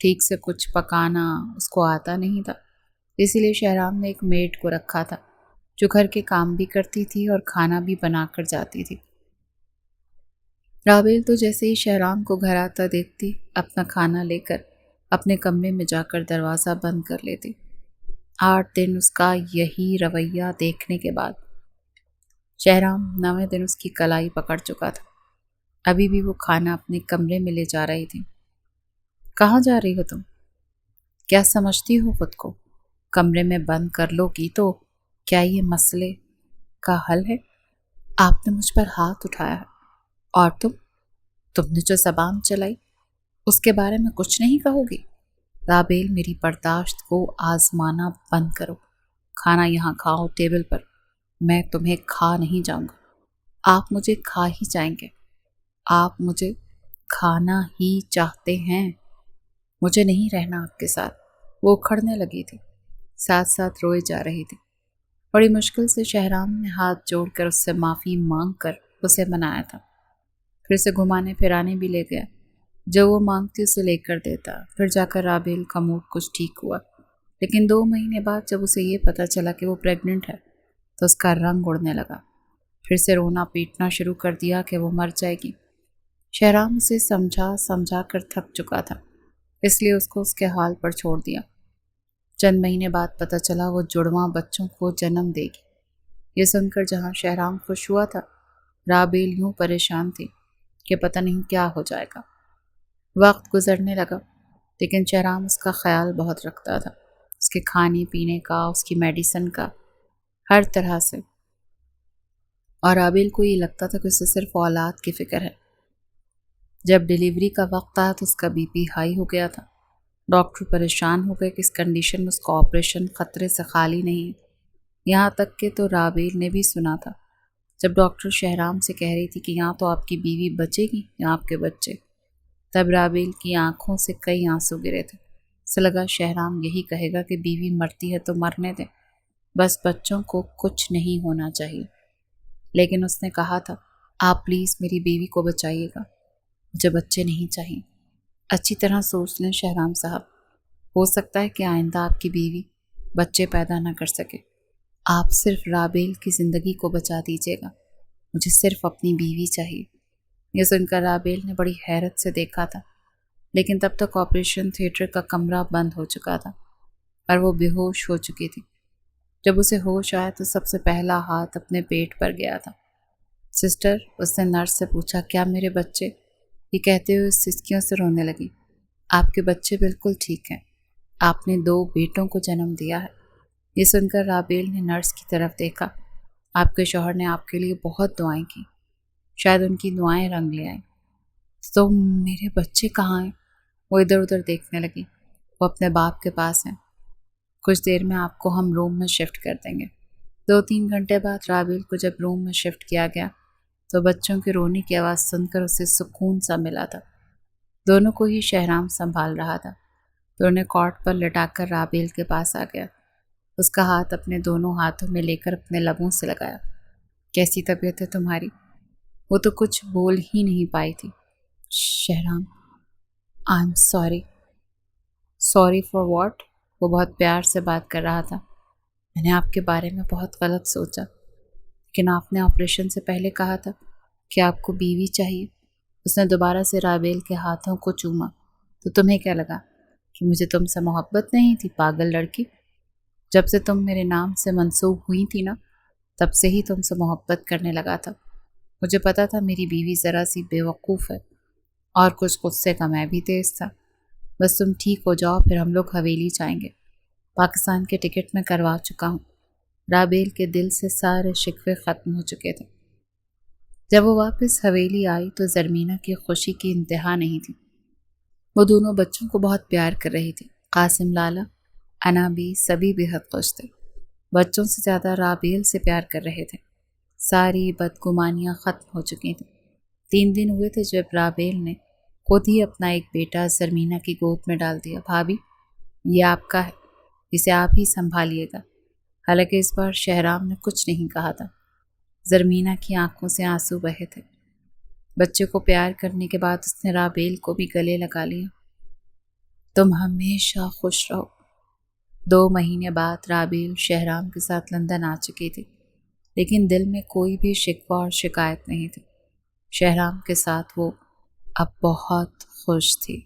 ٹھیک سے کچھ پکانا اس کو آتا نہیں تھا، اسی لیے شہرام نے ایک میڈ کو رکھا تھا جو گھر کے کام بھی کرتی تھی اور کھانا بھی بنا کر جاتی تھی۔ رابیل تو جیسے ہی شہرام کو گھر آتا دیکھتی، اپنا کھانا لے کر اپنے کمرے میں جا کر دروازہ بند کر لیتی۔ 8 دن اس کا یہی رویہ دیکھنے کے بعد شہرام 9ویں دن اس کی کلائی پکڑ چکا تھا۔ ابھی بھی وہ کھانا اپنے کمرے میں لے جا رہی تھی۔ کہاں جا رہی ہو تم؟ کیا سمجھتی ہو خود کو؟ کمرے میں بند کر لو گی تو کیا یہ مسئلے کا حل ہے؟ آپ نے مجھ پر ہاتھ اٹھایا ہے، اور تم نے جو زبان چلائی اس کے بارے میں کچھ نہیں کہو گی؟ رابیل، میری برداشت کو آزمانا بند کرو۔ کھانا یہاں کھاؤ ٹیبل پر، میں تمہیں کھا نہیں جاؤں گا۔ آپ مجھے کھا ہی جائیں گے، آپ مجھے کھانا ہی چاہتے ہیں، مجھے نہیں رہنا آپ کے ساتھ۔ وہ اکھڑنے لگی تھی، ساتھ ساتھ روئے جا رہی تھی۔ بڑی مشکل سے شہرام نے ہاتھ جوڑ کر اس سے معافی مانگ کر اسے منایا تھا، پھر اسے گھمانے پھرانے بھی لے گیا، جو وہ مانگتی اسے لے کر دیتا۔ پھر جا کر رابیل کا موڈ کچھ ٹھیک ہوا، لیکن 2 مہینے بعد جب اسے یہ پتا چلا کہ وہ پریگننٹ ہے تو اس کا رنگ اڑنے لگا، پھر سے رونا پیٹنا شروع کر دیا کہ وہ مر جائے گی۔ شہرام اسے سمجھا کر تھک چکا تھا، اس لیے اس کو اس کے حال پر چھوڑ دیا۔ چند مہینے بعد پتہ چلا وہ جڑواں بچوں کو جنم دے گی۔ یہ سن کر جہاں شہرام خوش ہوا تھا، رابیل یوں پریشان تھی کہ پتہ نہیں کیا ہو جائے گا۔ وقت گزرنے لگا، لیکن شہرام اس کا خیال بہت رکھتا تھا، اس کے کھانے پینے کا، اس کی میڈیسن کا، ہر طرح سے۔ اور رابیل کو یہ لگتا تھا کہ اسے صرف اولاد کی فکر ہے۔ جب ڈیلیوری کا وقت آیا تو اس کا بی پی ہائی ہو گیا تھا۔ ڈاکٹر پریشان ہو گئے کہ اس کنڈیشن میں اس کا آپریشن خطرے سے خالی نہیں ہے۔ یہاں تک کہ تو رابیل نے بھی سنا تھا جب ڈاکٹر شہرام سے کہہ رہی تھی کہ یہاں تو آپ کی بیوی بچے گی یا آپ کے بچے، تب رابیل کی آنکھوں سے کئی آنسو گرے تھے۔ اسے لگا شہرام یہی کہے گا کہ بیوی مرتی ہے تو مرنے دیں، بس بچوں کو کچھ نہیں ہونا چاہیے۔ لیکن اس نے کہا تھا، آپ پلیز میری بیوی کو بچائیے گا، مجھے بچے نہیں چاہیے۔ اچھی طرح سوچ لیں شہرام صاحب، ہو سکتا ہے کہ آئندہ آپ کی بیوی بچے پیدا نہ کر سکے۔ آپ صرف رابیل کی زندگی کو بچا دیجیے گا، مجھے صرف اپنی بیوی چاہیے۔ یہ سن کر رابیل نے بڑی حیرت سے دیکھا تھا، لیکن تب تک آپریشن تھیٹر کا کمرہ بند ہو چکا تھا اور وہ بے ہوش ہو چکی تھی۔ جب اسے ہوش آیا تو سب سے پہلا ہاتھ اپنے پیٹ پر گیا تھا۔ سسٹر، اس نے نرس سے پوچھا، کیا میرے بچے؟ یہ کہتے ہوئے سسکیوں سے رونے لگی۔ آپ کے بچے بالکل ٹھیک ہیں، آپ نے 2 بیٹوں کو جنم دیا ہے۔ یہ سن کر رابیل نے نرس کی طرف دیکھا۔ آپ کے شوہر نے آپ کے لیے بہت دعائیں کی، شاید ان کی دعائیں رنگ لے آئیں۔ تو میرے بچے کہاں ہیں؟ وہ ادھر ادھر دیکھنے لگی۔ وہ اپنے باپ کے پاس ہیں، کچھ دیر میں آپ کو ہم روم میں شفٹ کر دیں گے۔ 2-3 گھنٹے بعد رابیل کو جب روم میں شفٹ کیا گیا تو بچوں کے رونے کی آواز سن کر اسے سکون سا ملا تھا۔ دونوں کو ہی شہرام سنبھال رہا تھا تو انہیں کاٹ پر لٹا کر رابیل کے پاس آ گیا۔ اس کا ہاتھ اپنے دونوں ہاتھوں میں لے کر اپنے لبوں سے لگایا۔ کیسی طبیعت ہے تمہاری؟ وہ تو کچھ بول ہی نہیں پائی تھی۔ Shahram, I am sorry. Sorry for what? وہ بہت پیار سے بات کر رہا تھا۔ میں نے آپ کے بارے میں بہت غلط سوچا، لیکن آپ نے آپریشن سے پہلے کہا تھا کہ آپ کو بیوی چاہیے۔ اس نے دوبارہ سے رابیل کے ہاتھوں کو چوما۔ تو تمہیں کیا لگا کہ مجھے تم سے محبت نہیں تھی، پاگل لڑکی؟ جب سے تم میرے نام سے منسوب ہوئی تھی نا، تب سے ہی تم سے محبت کرنے لگا تھا۔ مجھے پتا تھا میری بیوی ذرا سی بے وقوف ہے، اور کچھ غصے کا میں بھی تیز تھا۔ بس تم ٹھیک ہو جاؤ، پھر ہم لوگ حویلی جائیں گے۔ پاکستان کے ٹکٹ میں کروا چکا ہوں۔ رابیل کے دل سے سارے شکوے ختم ہو چکے تھے۔ جب وہ واپس حویلی آئی تو زرمینہ کی خوشی کی انتہا نہیں تھی۔ وہ دونوں بچوں کو بہت پیار کر رہی تھی۔ قاسم لالا، انا بھی، سبھی بے حد خوش تھے۔ بچوں سے زیادہ رابیل سے پیار کر رہے تھے۔ ساری بدگمانیاں ختم ہو چکی تھیں۔ 3 دن ہوئے تھے جب رابیل نے خود ہی اپنا ایک بیٹا زرمینہ کی گود میں ڈال دیا۔ بھابھی، یہ آپ کا ہے، اسے آپ ہی سنبھالیے گا۔ حالانکہ اس بار شہرام نے کچھ نہیں کہا تھا۔ زرمینہ کی آنکھوں سے آنسو بہے تھے۔ بچے کو پیار کرنے کے بعد اس نے رابیل کو بھی گلے لگا لیا۔ تم ہمیشہ خوش رہو۔ 2 مہینے بعد رابیل شہرام کے ساتھ لندن آ چکی تھی، لیکن دل میں کوئی بھی شکوہ اور شکایت نہیں تھی۔ شہرام کے ساتھ وہ اب بہت خوش تھی۔